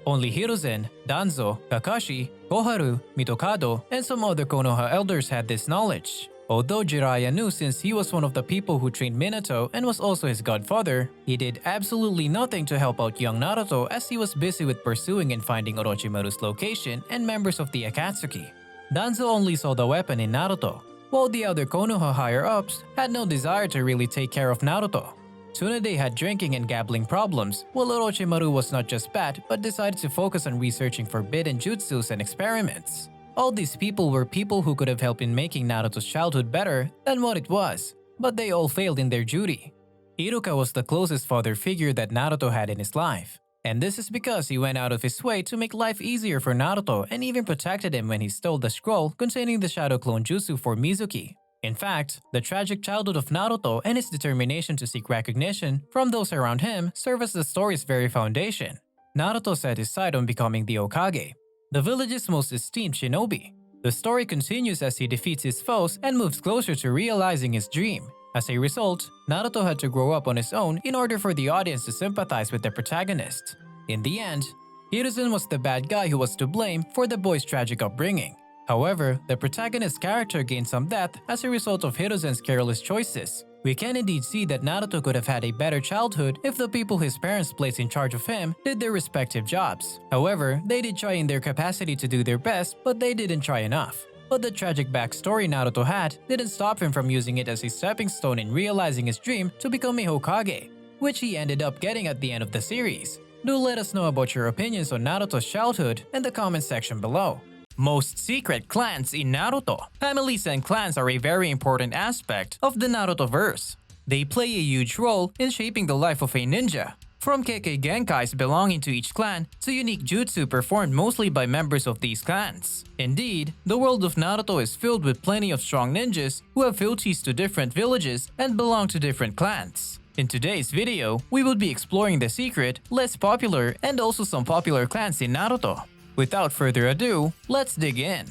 Only Hiruzen, Danzo, Kakashi, Koharu, Mitokado, and some other Konoha elders had this knowledge. Although Jiraiya knew since he was one of the people who trained Minato and was also his godfather, he did absolutely nothing to help out young Naruto as he was busy with pursuing and finding Orochimaru's location and members of the Akatsuki. Danzo only saw the weapon in Naruto, while the other Konoha higher-ups had no desire to really take care of Naruto. Tsunade had drinking and gambling problems, while Orochimaru was not just bad but decided to focus on researching forbidden jutsus and experiments. All these people were people who could have helped in making Naruto's childhood better than what it was, but they all failed in their duty. Iruka was the closest father figure that Naruto had in his life, and this is because he went out of his way to make life easier for Naruto and even protected him when he stole the scroll containing the Shadow Clone Jutsu for Mizuki. In fact, the tragic childhood of Naruto and his determination to seek recognition from those around him serve as the story's very foundation. Naruto set his sight on becoming the Hokage, the village's most esteemed shinobi. The story continues as he defeats his foes and moves closer to realizing his dream. As a result, Naruto had to grow up on his own in order for the audience to sympathize with the protagonist. In the end, Hiruzen was the bad guy who was to blame for the boy's tragic upbringing. However, the protagonist's character gained some depth as a result of Hiruzen's careless choices. We can indeed see that Naruto could have had a better childhood if the people his parents placed in charge of him did their respective jobs. However, they did try in their capacity to do their best, but they didn't try enough. But the tragic backstory Naruto had didn't stop him from using it as a stepping stone in realizing his dream to become a Hokage, which he ended up getting at the end of the series. Do let us know about your opinions on Naruto's childhood in the comment section below. Most secret clans in Naruto. Families and clans are a very important aspect of the Naruto-verse. They play a huge role in shaping the life of a ninja. From Kekkei Genkais belonging to each clan to unique jutsu performed mostly by members of these clans. Indeed, the world of Naruto is filled with plenty of strong ninjas who have fealties to different villages and belong to different clans. In today's video, we will be exploring the secret, less popular, and also some popular clans in Naruto. Without further ado, let's dig in.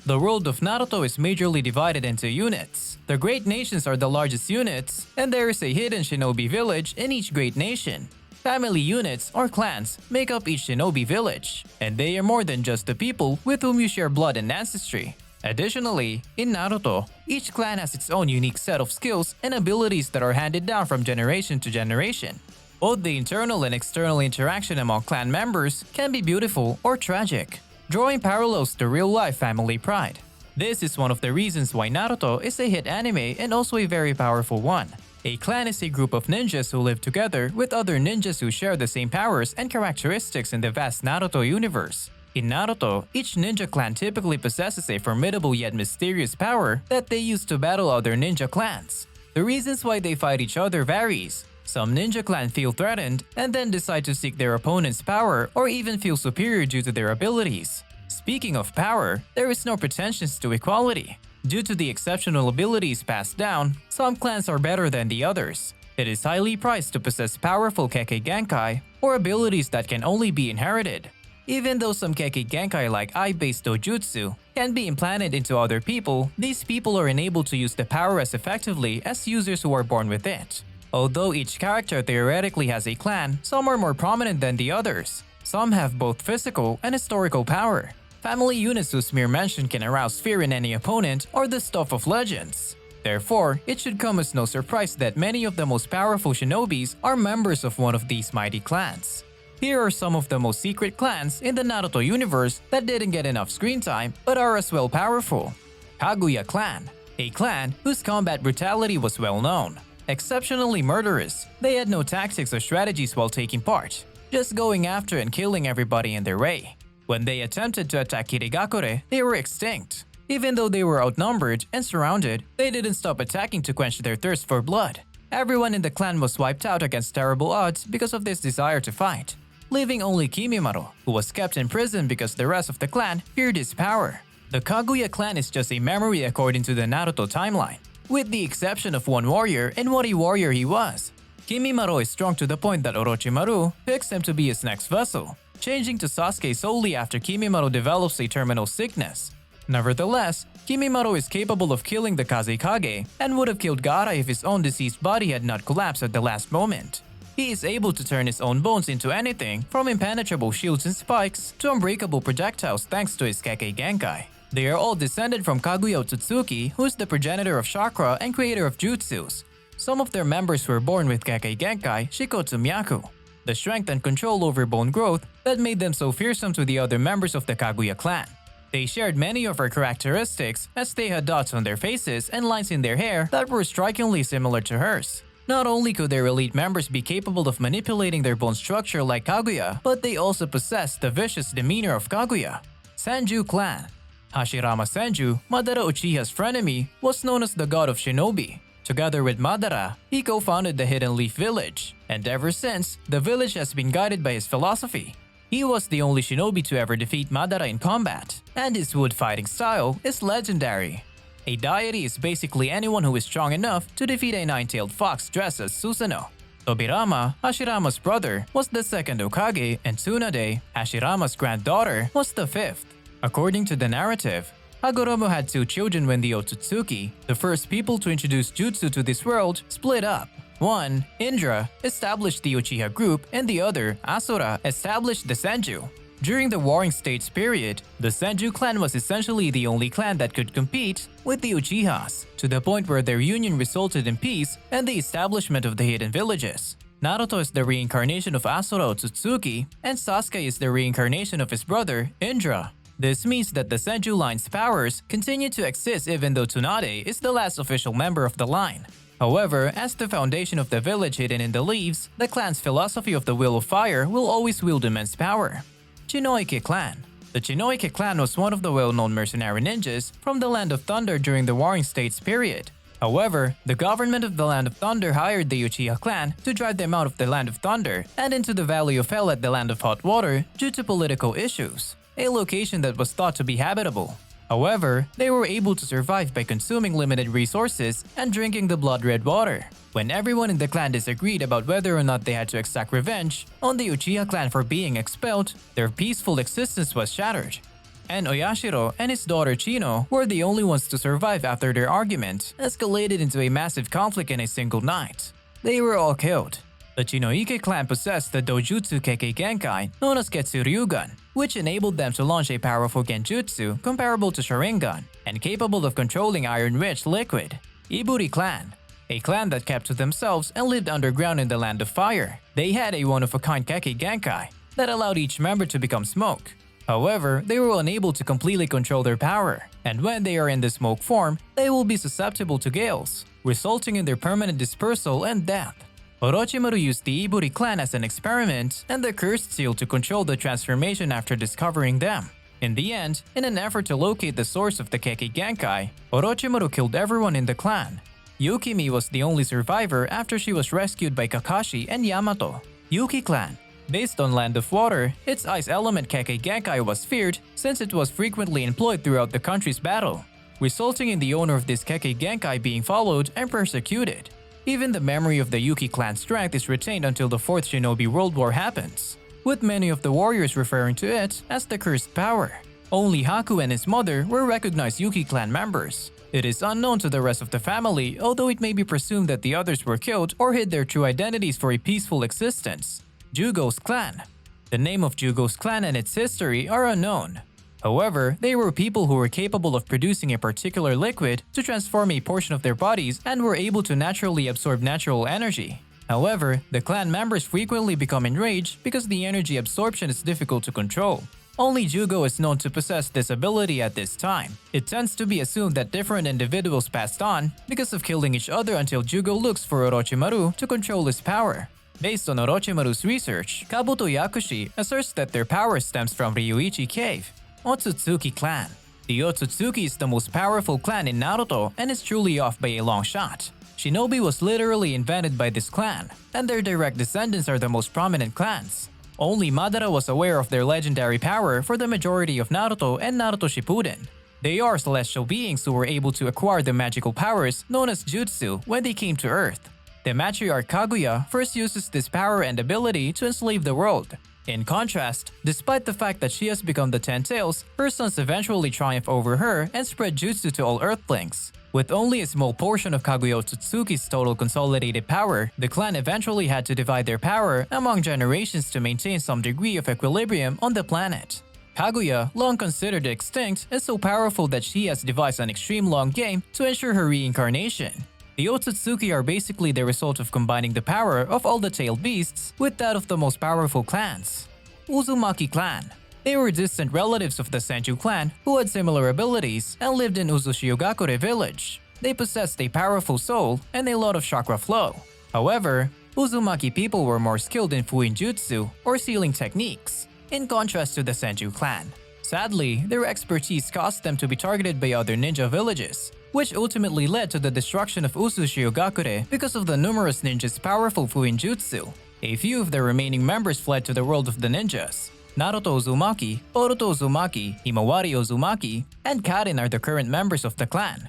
The world of Naruto is majorly divided into units. The great nations are the largest units, and there is a hidden shinobi village in each great nation. Family units, or clans, make up each shinobi village, and they are more than just the people with whom you share blood and ancestry. Additionally, in Naruto, each clan has its own unique set of skills and abilities that are handed down from generation to generation. Both the internal and external interaction among clan members can be beautiful or tragic, drawing parallels to real-life family pride. This is one of the reasons why Naruto is a hit anime and also a very powerful one. A clan is a group of ninjas who live together with other ninjas who share the same powers and characteristics in the vast Naruto universe. In Naruto, each ninja clan typically possesses a formidable yet mysterious power that they use to battle other ninja clans. The reasons why they fight each other varies. Some ninja clan feel threatened and then decide to seek their opponent's power or even feel superior due to their abilities. Speaking of power, there is no pretensions to equality. Due to the exceptional abilities passed down, some clans are better than the others. It is highly prized to possess powerful Kekkei Genkai or abilities that can only be inherited. Even though some Kekkei Genkai like eye-based Dojutsu can be implanted into other people, these people are unable to use the power as effectively as users who are born with it. Although each character theoretically has a clan, some are more prominent than the others. Some have both physical and historical power. Family units whose mere mention can arouse fear in any opponent are the stuff of legends. Therefore, it should come as no surprise that many of the most powerful shinobis are members of one of these mighty clans. Here are some of the most secret clans in the Naruto universe that didn't get enough screen time but are as well powerful. Kaguya Clan, a clan whose combat brutality was well known. Exceptionally murderous, they had no tactics or strategies while taking part, just going after and killing everybody in their way. When they attempted to attack Kirigakure, they were extinct. Even though they were outnumbered and surrounded, they didn't stop attacking to quench their thirst for blood. Everyone in the clan was wiped out against terrible odds because of this desire to fight, leaving only Kimimaro, who was kept in prison because the rest of the clan feared his power. The Kaguya clan is just a memory according to the Naruto timeline, with the exception of one warrior and what a warrior he was. Kimimaro is strong to the point that Orochimaru picks him to be his next vessel, changing to Sasuke solely after Kimimaro develops a terminal sickness. Nevertheless, Kimimaro is capable of killing the Kazekage and would have killed Gaara if his own deceased body had not collapsed at the last moment. He is able to turn his own bones into anything from impenetrable shields and spikes to unbreakable projectiles thanks to his Kekkei Genkai. They are all descended from Kaguya Otsutsuki, who is the progenitor of chakra and creator of jutsus. Some of their members were born with Kekkei Genkai Shikotsu Myaku, the strength and control over bone growth that made them so fearsome to the other members of the Kaguya clan. They shared many of her characteristics as they had dots on their faces and lines in their hair that were strikingly similar to hers. Not only could their elite members be capable of manipulating their bone structure like Kaguya, but they also possessed the vicious demeanor of Kaguya. Senju Clan. Hashirama Senju, Madara Uchiha's frenemy, was known as the god of shinobi. Together with Madara, he co-founded the Hidden Leaf Village, and ever since, the village has been guided by his philosophy. He was the only shinobi to ever defeat Madara in combat, and his wood fighting style is legendary. A deity is basically anyone who is strong enough to defeat a nine-tailed fox dressed as Susanoo. Tobirama, Hashirama's brother, was the second Hokage, and Tsunade, Hashirama's granddaughter, was the fifth. According to the narrative, Hagoromo had two children when the Otsutsuki, the first people to introduce jutsu to this world, split up. One, Indra, established the Uchiha group, and the other, Asura, established the Senju. During the Warring States period, the Senju clan was essentially the only clan that could compete with the Uchihas, to the point where their union resulted in peace and the establishment of the hidden villages. Naruto is the reincarnation of Asura Otsutsuki, and Sasuke is the reincarnation of his brother, Indra. This means that the Senju line's powers continue to exist even though Tsunade is the last official member of the line. However, as the foundation of the village hidden in the leaves, the clan's philosophy of the Will of Fire will always wield immense power. Chinoike Clan. The Chinoike clan was one of the well-known mercenary ninjas from the Land of Thunder during the Warring States period. However, the government of the Land of Thunder hired the Uchiha clan to drive them out of the Land of Thunder and into the Valley of Hell at the Land of Hot Water due to political issues, a location that was thought to be habitable. However, they were able to survive by consuming limited resources and drinking the blood-red water. When everyone in the clan disagreed about whether or not they had to exact revenge on the Uchiha clan for being expelled, their peaceful existence was shattered. and Oyashiro and his daughter Chino were the only ones to survive after their argument escalated into a massive conflict in a single night. They were all killed. The Chinoike clan possessed the Dojutsu Kekkei Genkai known as Ketsuryugan, which enabled them to launch a powerful genjutsu comparable to Sharingan and capable of controlling iron-rich liquid. Iburi clan, a clan that kept to themselves and lived underground in the Land of Fire. They had a one-of-a-kind Kekkei Genkai that allowed each member to become smoke. However, they were unable to completely control their power, and when they are in the smoke form, they will be susceptible to gales, resulting in their permanent dispersal and death. Orochimaru used the Iburi clan as an experiment and the cursed seal to control the transformation after discovering them. In the end, in an effort to locate the source of the Kekkei Genkai, Orochimaru killed everyone in the clan. Yukimi was the only survivor after she was rescued by Kakashi and Yamato. Yuki clan. Based on Land of Water, its ice element Kekkei Genkai was feared since it was frequently employed throughout the country's battle, resulting in the owner of this Kekkei Genkai being followed and persecuted. Even the memory of the Yuki clan's strength is retained until the 4th Shinobi World War happens, with many of the warriors referring to it as the cursed power. Only Haku and his mother were recognized Yuki clan members. It is unknown to the rest of the family, although it may be presumed that the others were killed or hid their true identities for a peaceful existence. Jugo's clan. The name of Jugo's clan and its history are unknown. However, they were people who were capable of producing a particular liquid to transform a portion of their bodies and were able to naturally absorb natural energy. However, the clan members frequently become enraged because the energy absorption is difficult to control. Only Jugo is known to possess this ability at this time. It tends to be assumed that different individuals passed on because of killing each other until Jugo looks for Orochimaru to control his power. Based on Orochimaru's research, Kabuto Yakushi asserts that their power stems from Ryuichi Cave. Otsutsuki clan. The Otsutsuki is the most powerful clan in Naruto and is truly off by a long shot. Shinobi was literally invented by this clan, and their direct descendants are the most prominent clans. Only Madara was aware of their legendary power for the majority of Naruto and Naruto Shippuden. They are celestial beings who were able to acquire the magical powers known as Jutsu when they came to Earth. The matriarch Kaguya first uses this power and ability to enslave the world. In contrast, despite the fact that she has become the Ten Tails, her sons eventually triumph over her and spread Jutsu to all Earthlings. With only a small portion of Kaguya Otsutsuki's total consolidated power, the clan eventually had to divide their power among generations to maintain some degree of equilibrium on the planet. Kaguya, long considered extinct, is so powerful that she has devised an extreme long game to ensure her reincarnation. The Otsutsuki are basically the result of combining the power of all the tailed beasts with that of the most powerful clans. Uzumaki clan. They were distant relatives of the Senju clan who had similar abilities and lived in Uzushiogakure village. They possessed a powerful soul and a lot of chakra flow. However, Uzumaki people were more skilled in Fuin Jutsu or sealing techniques, in contrast to the Senju clan. Sadly, their expertise caused them to be targeted by other ninja villages, which ultimately led to the destruction of Uzushiogakure because of the numerous ninjas' powerful Fuin Jutsu. A few of the remaining members fled to the world of the ninjas. Naruto Uzumaki, Boruto Uzumaki, Himawari Uzumaki, and Karin are the current members of the clan.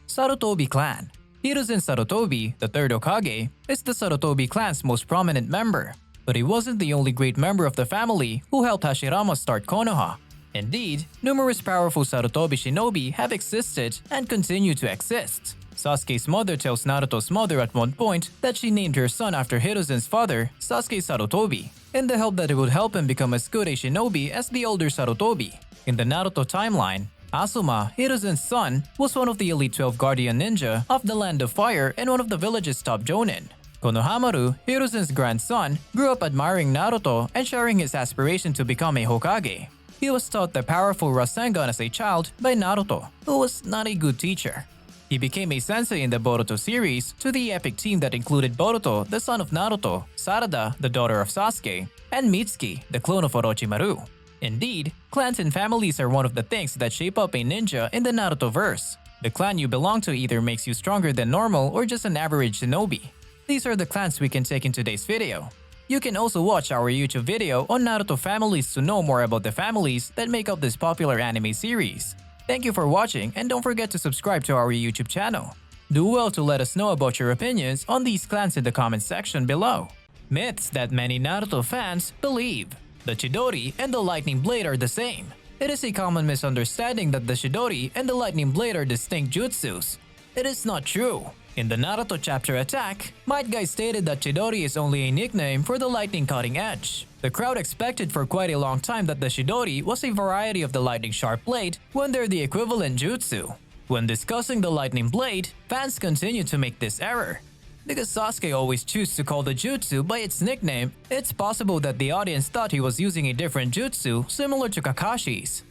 Sarutobi clan. Hiruzen Sarutobi, the third Hokage, is the Sarutobi clan's most prominent member, but he wasn't the only great member of the family who helped Hashirama start Konoha. Indeed, numerous powerful Sarutobi shinobi have existed and continue to exist. Sasuke's mother tells Naruto's mother at one point that she named her son after Hiruzen's father, Sasuke Sarutobi, in the hope that it would help him become as good a shinobi as the older Sarutobi. In the Naruto timeline, Asuma, Hiruzen's son, was one of the elite 12 guardian ninja of the Land of Fire and one of the village's top jonin. Konohamaru, Hiruzen's grandson, grew up admiring Naruto and sharing his aspiration to become a Hokage. He was taught the powerful Rasengan as a child by Naruto, who was not a good teacher. He became a sensei in the Boruto series to the epic team that included Boruto, the son of Naruto, Sarada, the daughter of Sasuke, and Mitsuki, the clone of Orochimaru. Indeed, clans and families are one of the things that shape up a ninja in the Naruto-verse. The clan you belong to either makes you stronger than normal or just an average shinobi. These are the clans we can take in today's video. You can also watch our YouTube video on Naruto families to know more about the families that make up this popular anime series. Thank you for watching and don't forget to subscribe to our YouTube channel. Do well to let us know about your opinions on these clans in the comment section below. Myths that many Naruto fans believe. The Chidori and the Lightning Blade are the same. It is a common misunderstanding that the Chidori and the Lightning Blade are distinct jutsus. It is not true. In the Naruto chapter Attack, Might Guy stated that Chidori is only a nickname for the lightning cutting edge. The crowd expected for quite a long time that the Chidori was a variety of the lightning sharp blade when they're the equivalent jutsu. When discussing the lightning blade, fans continue to make this error. Because Sasuke always chooses to call the jutsu by its nickname, it's possible that the audience thought he was using a different jutsu similar to Kakashi's.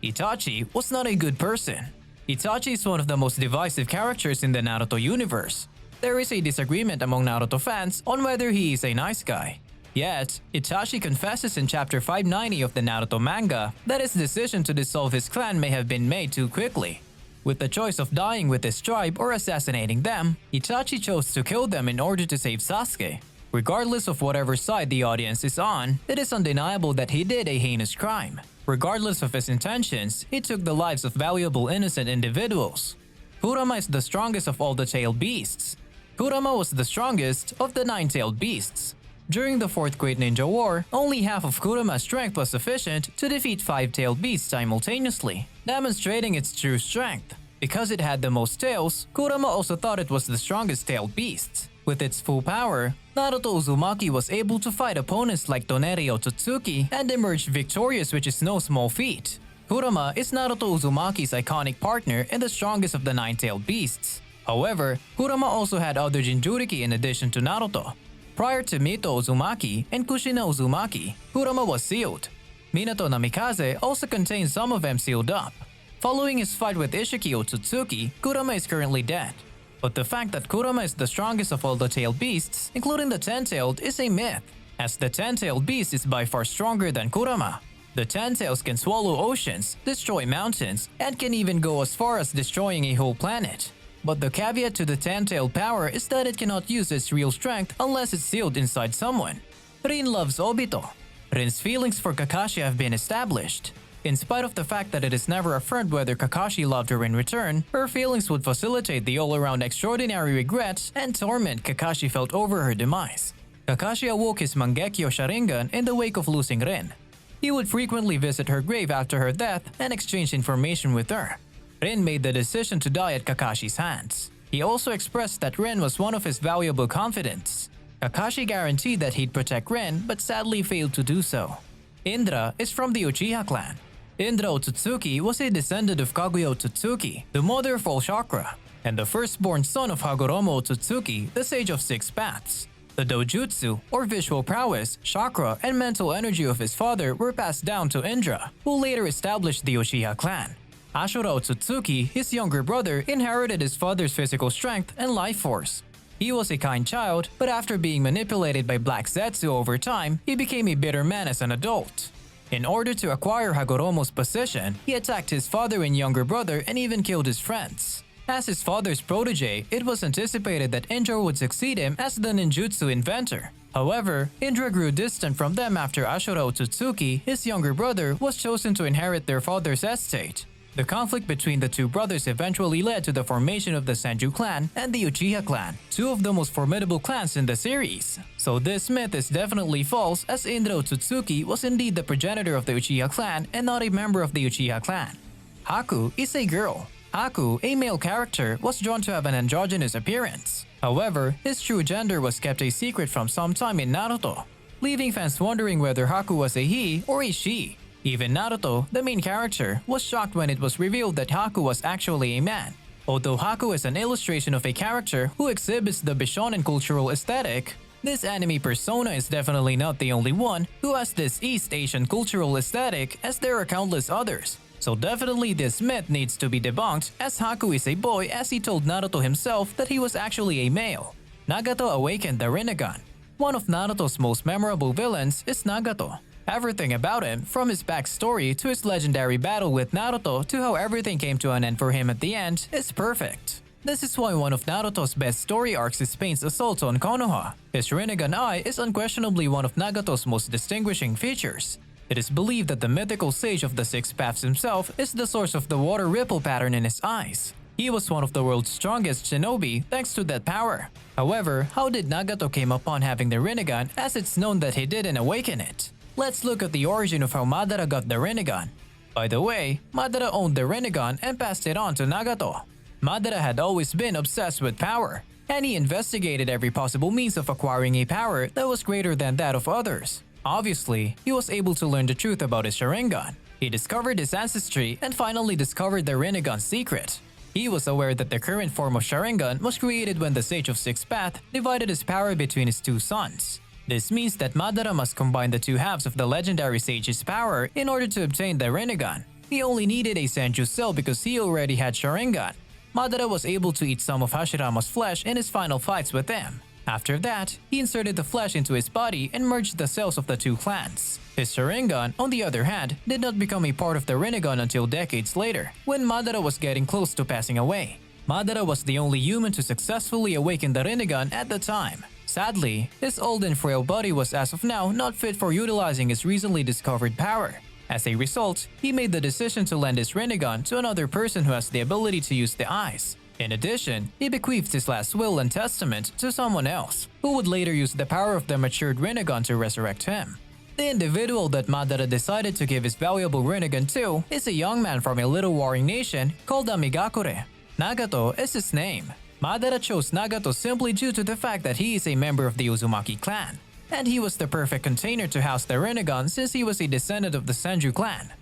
Itachi was not a good person. Itachi is one of the most divisive characters in the Naruto universe. There is a disagreement among Naruto fans on whether he is a nice guy. Yet, Itachi confesses in chapter 590 of the Naruto manga that his decision to dissolve his clan may have been made too quickly. With the choice of dying with his tribe or assassinating them, Itachi chose to kill them in order to save Sasuke. Regardless of whatever side the audience is on, it is undeniable that he did a heinous crime. Regardless of his intentions, he took the lives of valuable innocent individuals. Kurama is the strongest of all the tailed beasts. Kurama was the strongest of the 9-tailed beasts. During the 4th Great Ninja War, only half of Kurama's strength was sufficient to defeat 5-tailed beasts simultaneously, demonstrating its true strength. Because it had the most tails, Kurama also thought it was the strongest tailed beast. With its full power, Naruto Uzumaki was able to fight opponents like Toneri Otsutsuki and emerge victorious, which is no small feat. Kurama is Naruto Uzumaki's iconic partner and the strongest of the 9-tailed beasts. However, Kurama also had other Jinchuriki in addition to Naruto. Prior to Mito Uzumaki and Kushina Uzumaki, Kurama was sealed. Minato Namikaze also contains some of them sealed up. Following his fight with Ishiki Otsutsuki, Kurama is currently dead. But the fact that Kurama is the strongest of all the tailed beasts, including the 10-tailed, is a myth, as the 10-tailed beast is by far stronger than Kurama. The 10-tails can swallow oceans, destroy mountains, and can even go as far as destroying a whole planet. But the caveat to the 10-tailed power is that it cannot use its real strength unless it's sealed inside someone. Rin loves Obito. Rin's feelings for Kakashi have been established. In spite of the fact that it is never affirmed whether Kakashi loved her in return, her feelings would facilitate the all-around extraordinary regret and torment Kakashi felt over her demise. Kakashi awoke his Mangekyo Sharingan in the wake of losing Rin. He would frequently visit her grave after her death and exchange information with her. Rin made the decision to die at Kakashi's hands. He also expressed that Rin was one of his valuable confidants. Kakashi guaranteed that he'd protect Rin, but sadly failed to do so. Indra is from the Uchiha clan. Indra Otsutsuki was a descendant of Kaguya Otsutsuki, the mother of all chakra, and the firstborn son of Hagoromo Otsutsuki, the sage of 6 paths. The dojutsu, or visual prowess, chakra, and mental energy of his father were passed down to Indra, who later established the Uchiha clan. Ashura Otsutsuki, his younger brother, inherited his father's physical strength and life force. He was a kind child, but after being manipulated by Black Zetsu over time, he became a bitter man as an adult. In order to acquire Hagoromo's position, he attacked his father and younger brother and even killed his friends. As his father's protege, it was anticipated that Indra would succeed him as the ninjutsu inventor. However, Indra grew distant from them after Ashura Otsutsuki, his younger brother, was chosen to inherit their father's estate. The conflict between the two brothers eventually led to the formation of the Senju clan and the Uchiha clan, two of the most formidable clans in the series. So this myth is definitely false, as Indra Otsutsuki was indeed the progenitor of the Uchiha clan and not a member of the Uchiha clan. Haku is a girl. Haku, a male character, was drawn to have an androgynous appearance. However, his true gender was kept a secret from some time in Naruto, leaving fans wondering whether Haku was a he or a she. Even Naruto, the main character, was shocked when it was revealed that Haku was actually a man. Although Haku is an illustration of a character who exhibits the Bishonen cultural aesthetic, this anime persona is definitely not the only one who has this East Asian cultural aesthetic, as there are countless others. So definitely this myth needs to be debunked, as Haku is a boy, as he told Naruto himself that he was actually a male. Nagato awakened the Rinnegan. One of Naruto's most memorable villains is Nagato. Everything about him, from his backstory to his legendary battle with Naruto to how everything came to an end for him at the end, is perfect. This is why one of Naruto's best story arcs is Pain's assault on Konoha. His Rinnegan eye is unquestionably one of Nagato's most distinguishing features. It is believed that the mythical sage of the 6 paths himself is the source of the water ripple pattern in his eyes. He was one of the world's strongest shinobi thanks to that power. However, how did Nagato came upon having the Rinnegan, as it's known that he didn't awaken it? Let's look at the origin of how Madara got the Rinnegan. By the way, Madara owned the Rinnegan and passed it on to Nagato. Madara had always been obsessed with power, and he investigated every possible means of acquiring a power that was greater than that of others. Obviously, he was able to learn the truth about his Sharingan. He discovered his ancestry and finally discovered the Rinnegan's secret. He was aware that the current form of Sharingan was created when the Sage of Sixth Path divided his power between his two sons. This means that Madara must combine the two halves of the legendary Sage's power in order to obtain the Rinnegan. He only needed a Senju cell because he already had Sharingan. Madara was able to eat some of Hashirama's flesh in his final fights with him. After that, he inserted the flesh into his body and merged the cells of the two clans. His Sharingan, on the other hand, did not become a part of the Rinnegan until decades later, when Madara was getting close to passing away. Madara was the only human to successfully awaken the Rinnegan at the time. Sadly, his old and frail body was as of now not fit for utilizing his recently discovered power. As a result, he made the decision to lend his Rinnegan to another person who has the ability to use the eyes. In addition, he bequeathed his last will and testament to someone else, who would later use the power of the matured Rinnegan to resurrect him. The individual that Madara decided to give his valuable Rinnegan to is a young man from a little warring nation called Amigakure. Nagato is his name. Madara chose Nagato simply due to the fact that he is a member of the Uzumaki clan, and he was the perfect container to house the Rinnegan since he was a descendant of the Senju clan.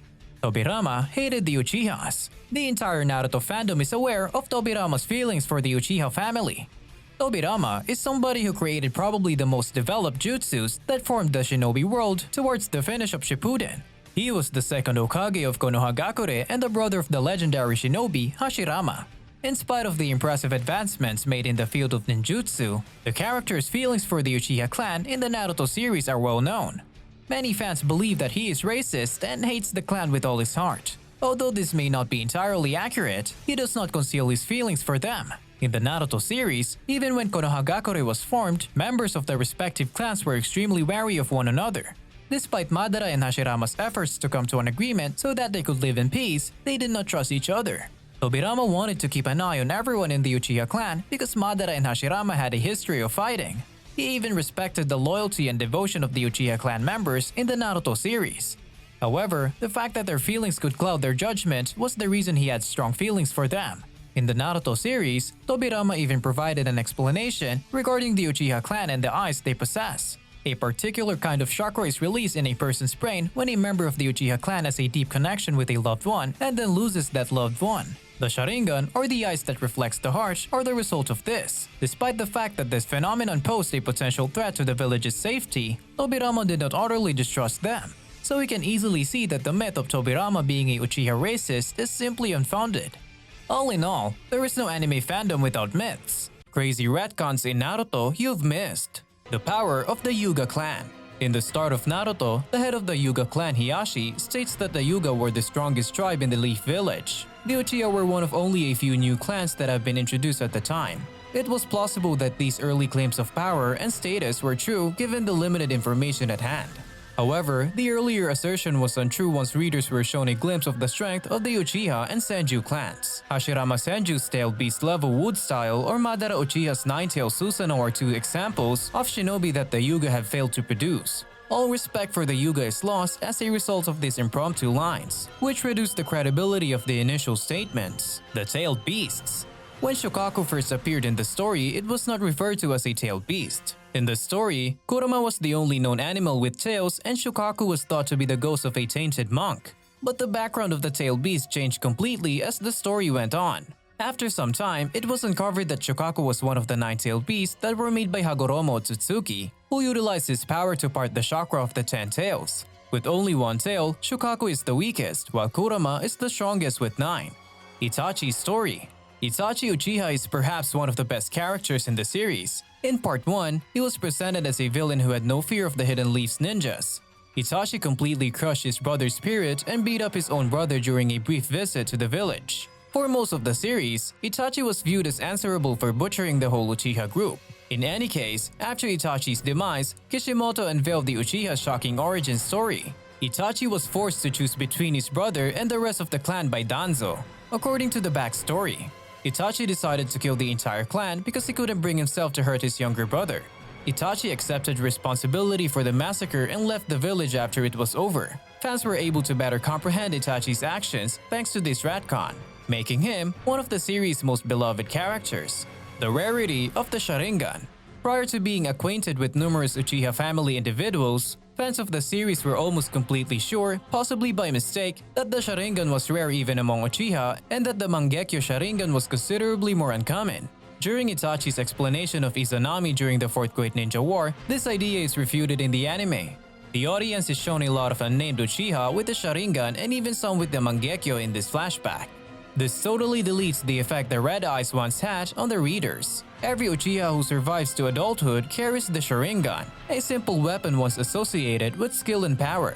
Tobirama hated the Uchihas. The entire Naruto fandom is aware of Tobirama's feelings for the Uchiha family. Tobirama is somebody who created probably the most developed jutsus that formed the shinobi world towards the finish of Shippuden. He was the second Hokage of Konohagakure and the brother of the legendary shinobi Hashirama. In spite of the impressive advancements made in the field of ninjutsu, the character's feelings for the Uchiha clan in the Naruto series are well known. Many fans believe that he is racist and hates the clan with all his heart. Although this may not be entirely accurate, he does not conceal his feelings for them. In the Naruto series, even when Konohagakure was formed, members of the respective clans were extremely wary of one another. Despite Madara and Hashirama's efforts to come to an agreement so that they could live in peace, they did not trust each other. Tobirama wanted to keep an eye on everyone in the Uchiha clan because Madara and Hashirama had a history of fighting. He even respected the loyalty and devotion of the Uchiha clan members in the Naruto series. However, the fact that their feelings could cloud their judgment was the reason he had strong feelings for them. In the Naruto series, Tobirama even provided an explanation regarding the Uchiha clan and the eyes they possess. A particular kind of chakra is released in a person's brain when a member of the Uchiha clan has a deep connection with a loved one and then loses that loved one. The Sharingan, or the eyes that reflects the heart, are the result of this. Despite the fact that this phenomenon posed a potential threat to the village's safety, Tobirama did not utterly distrust them. So we can easily see that the myth of Tobirama being a Uchiha racist is simply unfounded. All in all, there is no anime fandom without myths. Crazy retcons in Naruto you've missed. The power of the Hyuga clan. In the start of Naruto, the head of the Hyuga clan Hiashi states that the Hyuga were the strongest tribe in the Leaf Village. The Uchiha were one of only a few new clans that have been introduced at the time. It was plausible that these early claims of power and status were true given the limited information at hand. However, the earlier assertion was untrue once readers were shown a glimpse of the strength of the Uchiha and Senju clans. Hashirama Senju's tailed beast level wood style or Madara Uchiha's nine-tailed Susanoo are two examples of shinobi that the Hyuga have failed to produce. All respect for the Hyuga is lost as a result of these impromptu lines, which reduce the credibility of the initial statements. The tailed beasts. When Shokaku first appeared in the story, it was not referred to as a tailed beast. In the story, Kurama was the only known animal with tails and Shokaku was thought to be the ghost of a tainted monk. But the background of the tailed beast changed completely as the story went on. After some time, it was uncovered that Shokaku was one of the nine-tailed beasts that were made by Hagoromo Otsutsuki, who utilized his power to part the chakra of the 10 tails. With only one tail, Shokaku is the weakest, while Kurama is the strongest with 9. Itachi's story. Itachi Uchiha is perhaps one of the best characters in the series. In Part 1, he was presented as a villain who had no fear of the Hidden Leaf's ninjas. Itachi completely crushed his brother's spirit and beat up his own brother during a brief visit to the village. For most of the series, Itachi was viewed as answerable for butchering the whole Uchiha group. In any case, after Itachi's demise, Kishimoto unveiled the Uchiha's shocking origin story. Itachi was forced to choose between his brother and the rest of the clan by Danzo. According to the backstory, Itachi decided to kill the entire clan because he couldn't bring himself to hurt his younger brother. Itachi accepted responsibility for the massacre and left the village after it was over. Fans were able to better comprehend Itachi's actions thanks to this retcon, making him one of the series' most beloved characters. The rarity of the Sharingan. Prior to being acquainted with numerous Uchiha family individuals, fans of the series were almost completely sure, possibly by mistake, that the Sharingan was rare even among Uchiha and that the Mangekyo Sharingan was considerably more uncommon. During Itachi's explanation of Izanami during the Fourth Great Ninja War, this idea is refuted in the anime. The audience is shown a lot of unnamed Uchiha with the Sharingan and even some with the Mangekyo in this flashback. This totally deletes the effect the Red Eyes once had on the readers. Every Uchiha who survives to adulthood carries the Sharingan, a simple weapon once associated with skill and power.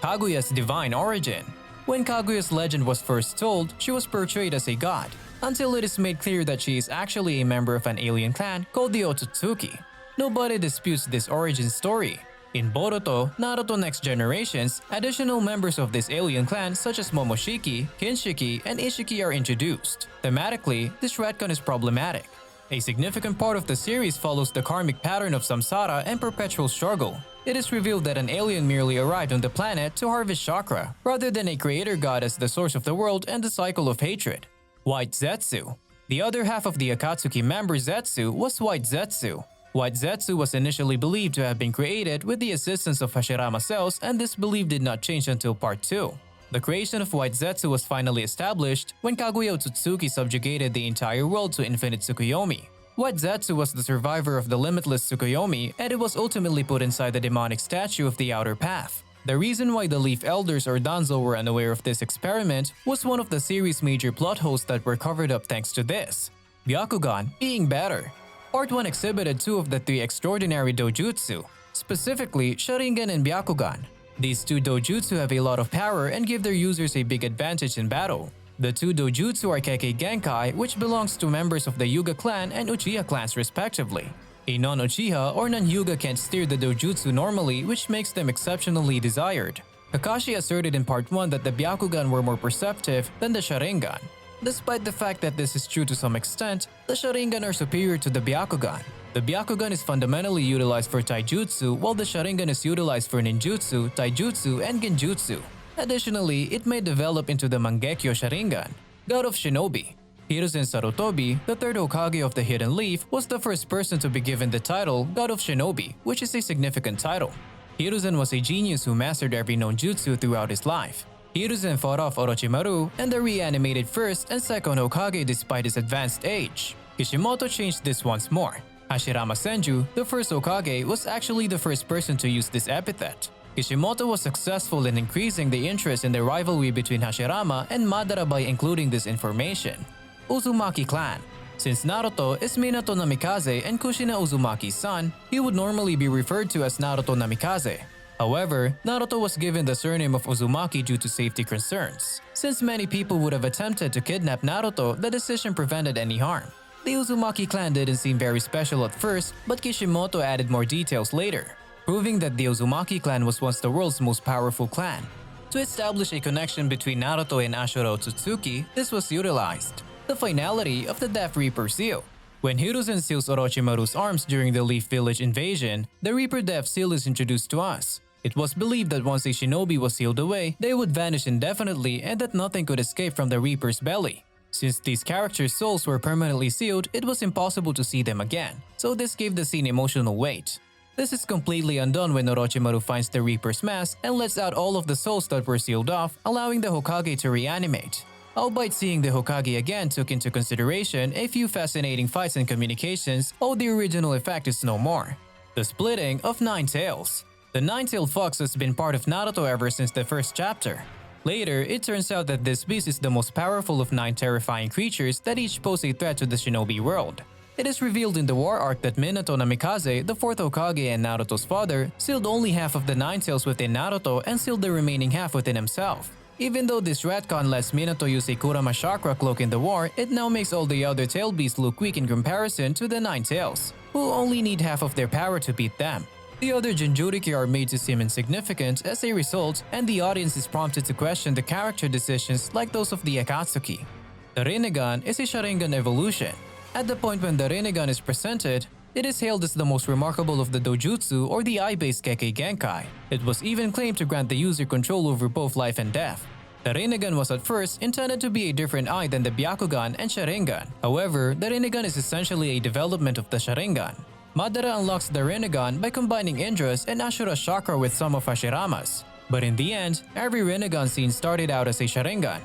Kaguya's divine origin. When Kaguya's legend was first told, she was portrayed as a god, until it is made clear that she is actually a member of an alien clan called the Otsutsuki. Nobody disputes this origin story. In Boruto, Naruto Next Generations, additional members of this alien clan such as Momoshiki, Kinshiki, and Ishiki are introduced. Thematically, this retcon is problematic. A significant part of the series follows the karmic pattern of samsara and perpetual struggle. It is revealed that an alien merely arrived on the planet to harvest chakra, rather than a creator god as the source of the world and the cycle of hatred. White Zetsu. The other half of the Akatsuki member Zetsu was White Zetsu. White Zetsu was initially believed to have been created with the assistance of Hashirama cells, and this belief did not change until Part 2. The creation of White Zetsu was finally established when Kaguya Otsutsuki subjugated the entire world to infinite Tsukuyomi. White Zetsu was the survivor of the limitless Tsukuyomi, and it was ultimately put inside the demonic statue of the Outer Path. The reason why the Leaf Elders or Danzo were unaware of this experiment was one of the series' major plot holes that were covered up thanks to this: Byakugan being better. Part 1 exhibited 2 of the 3 extraordinary dojutsu, specifically Sharingan and Byakugan. These 2 dojutsu have a lot of power and give their users a big advantage in battle. The 2 dojutsu are Kekkei Genkai, which belongs to members of the Hyuga clan and Uchiha clans respectively. A non-Uchiha or non-Hyuga can't steer the dojutsu normally, which makes them exceptionally desired. Kakashi asserted in Part 1 that the Byakugan were more perceptive than the Sharingan. Despite the fact that this is true to some extent, the Sharingan are superior to the Byakugan. The Byakugan is fundamentally utilized for taijutsu, while the Sharingan is utilized for ninjutsu, taijutsu, and genjutsu. Additionally, it may develop into the Mangekyo Sharingan. God of Shinobi. Hiruzen Sarutobi, the third Hokage of the Hidden Leaf, was the first person to be given the title God of Shinobi, which is a significant title. Hiruzen was a genius who mastered every known jutsu throughout his life. Hiruzen fought off Orochimaru and the reanimated first and second Hokage despite his advanced age. Kishimoto changed this once more. Hashirama Senju, the first Hokage, was actually the first person to use this epithet. Kishimoto was successful in increasing the interest in the rivalry between Hashirama and Madara by including this information. Uzumaki clan. Since Naruto is Minato Namikaze and Kushina Uzumaki's son, he would normally be referred to as Naruto Namikaze. However, Naruto was given the surname of Uzumaki due to safety concerns. Since many people would have attempted to kidnap Naruto, the decision prevented any harm. The Uzumaki clan didn't seem very special at first, but Kishimoto added more details later, proving that the Uzumaki clan was once the world's most powerful clan. To establish a connection between Naruto and Ashura Otsutsuki, this was utilized. The finality of the Death Reaper seal. When Hiruzen seals Orochimaru's arms during the Leaf Village invasion, the Reaper Death Seal is introduced to us. It was believed that once a shinobi was sealed away, they would vanish indefinitely and that nothing could escape from the Reaper's belly. Since these characters' souls were permanently sealed, it was impossible to see them again, so this gave the scene emotional weight. This is completely undone when Orochimaru finds the Reaper's mask and lets out all of the souls that were sealed off, allowing the Hokage to reanimate. Albeit seeing the Hokage again took into consideration a few fascinating fights and communications, the original effect is no more. The splitting of 9 tails. The nine-tailed fox has been part of Naruto ever since the first chapter. Later, it turns out that this beast is the most powerful of 9 terrifying creatures that each pose a threat to the shinobi world. It is revealed in the war arc that Minato Namikaze, the 4th Hokage and Naruto's father, sealed only half of the 9 tails within Naruto and sealed the remaining half within himself. Even though this retcon lets Minato use a Kurama chakra cloak in the war, it now makes all the other tail beasts look weak in comparison to the 9 tails, who only need half of their power to beat them. The other Jinchuriki are made to seem insignificant as a result, and the audience is prompted to question the character decisions like those of the Akatsuki. The Rinnegan is a Sharingan evolution. At the point when the Rinnegan is presented, It is hailed as the most remarkable of the dojutsu or the eye-based Kekkei Genkai. It was even claimed to grant the user control over both life and death. The Rinnegan was at first intended to be a different eye than the Byakugan and Sharingan. However, the Rinnegan is essentially a development of the Sharingan. Madara unlocks the Rinnegan by combining Indra's and Ashura's chakra with some of Hashirama's. But in the end, every Rinnegan scene started out as a Sharingan.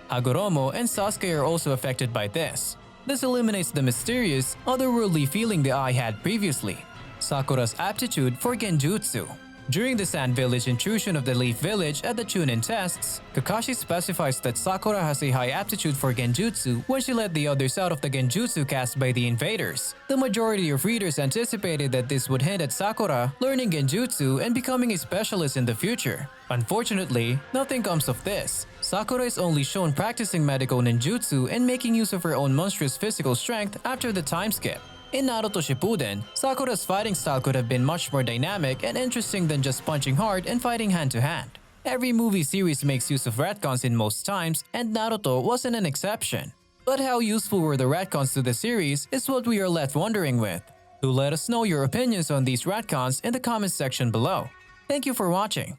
Hagoromo and Sasuke are also affected by this. This eliminates the mysterious, otherworldly feeling the eye had previously. Sakura's aptitude for Genjutsu. During the Sand Village intrusion of the Leaf Village at the Chunin tests, Kakashi specifies that Sakura has a high aptitude for Genjutsu when she let the others out of the Genjutsu cast by the invaders. The majority of readers anticipated that this would hint at Sakura learning Genjutsu and becoming a specialist in the future. Unfortunately, nothing comes of this. Sakura is only shown practicing medical ninjutsu and making use of her own monstrous physical strength after the time skip. In Naruto Shippuden, Sakura's fighting style could have been much more dynamic and interesting than just punching hard and fighting hand-to-hand. Every movie series makes use of retcons in most times, and Naruto wasn't an exception. But how useful were the retcons to the series is what we are left wondering with. Do let us know your opinions on these retcons in the comments section below. Thank you for watching.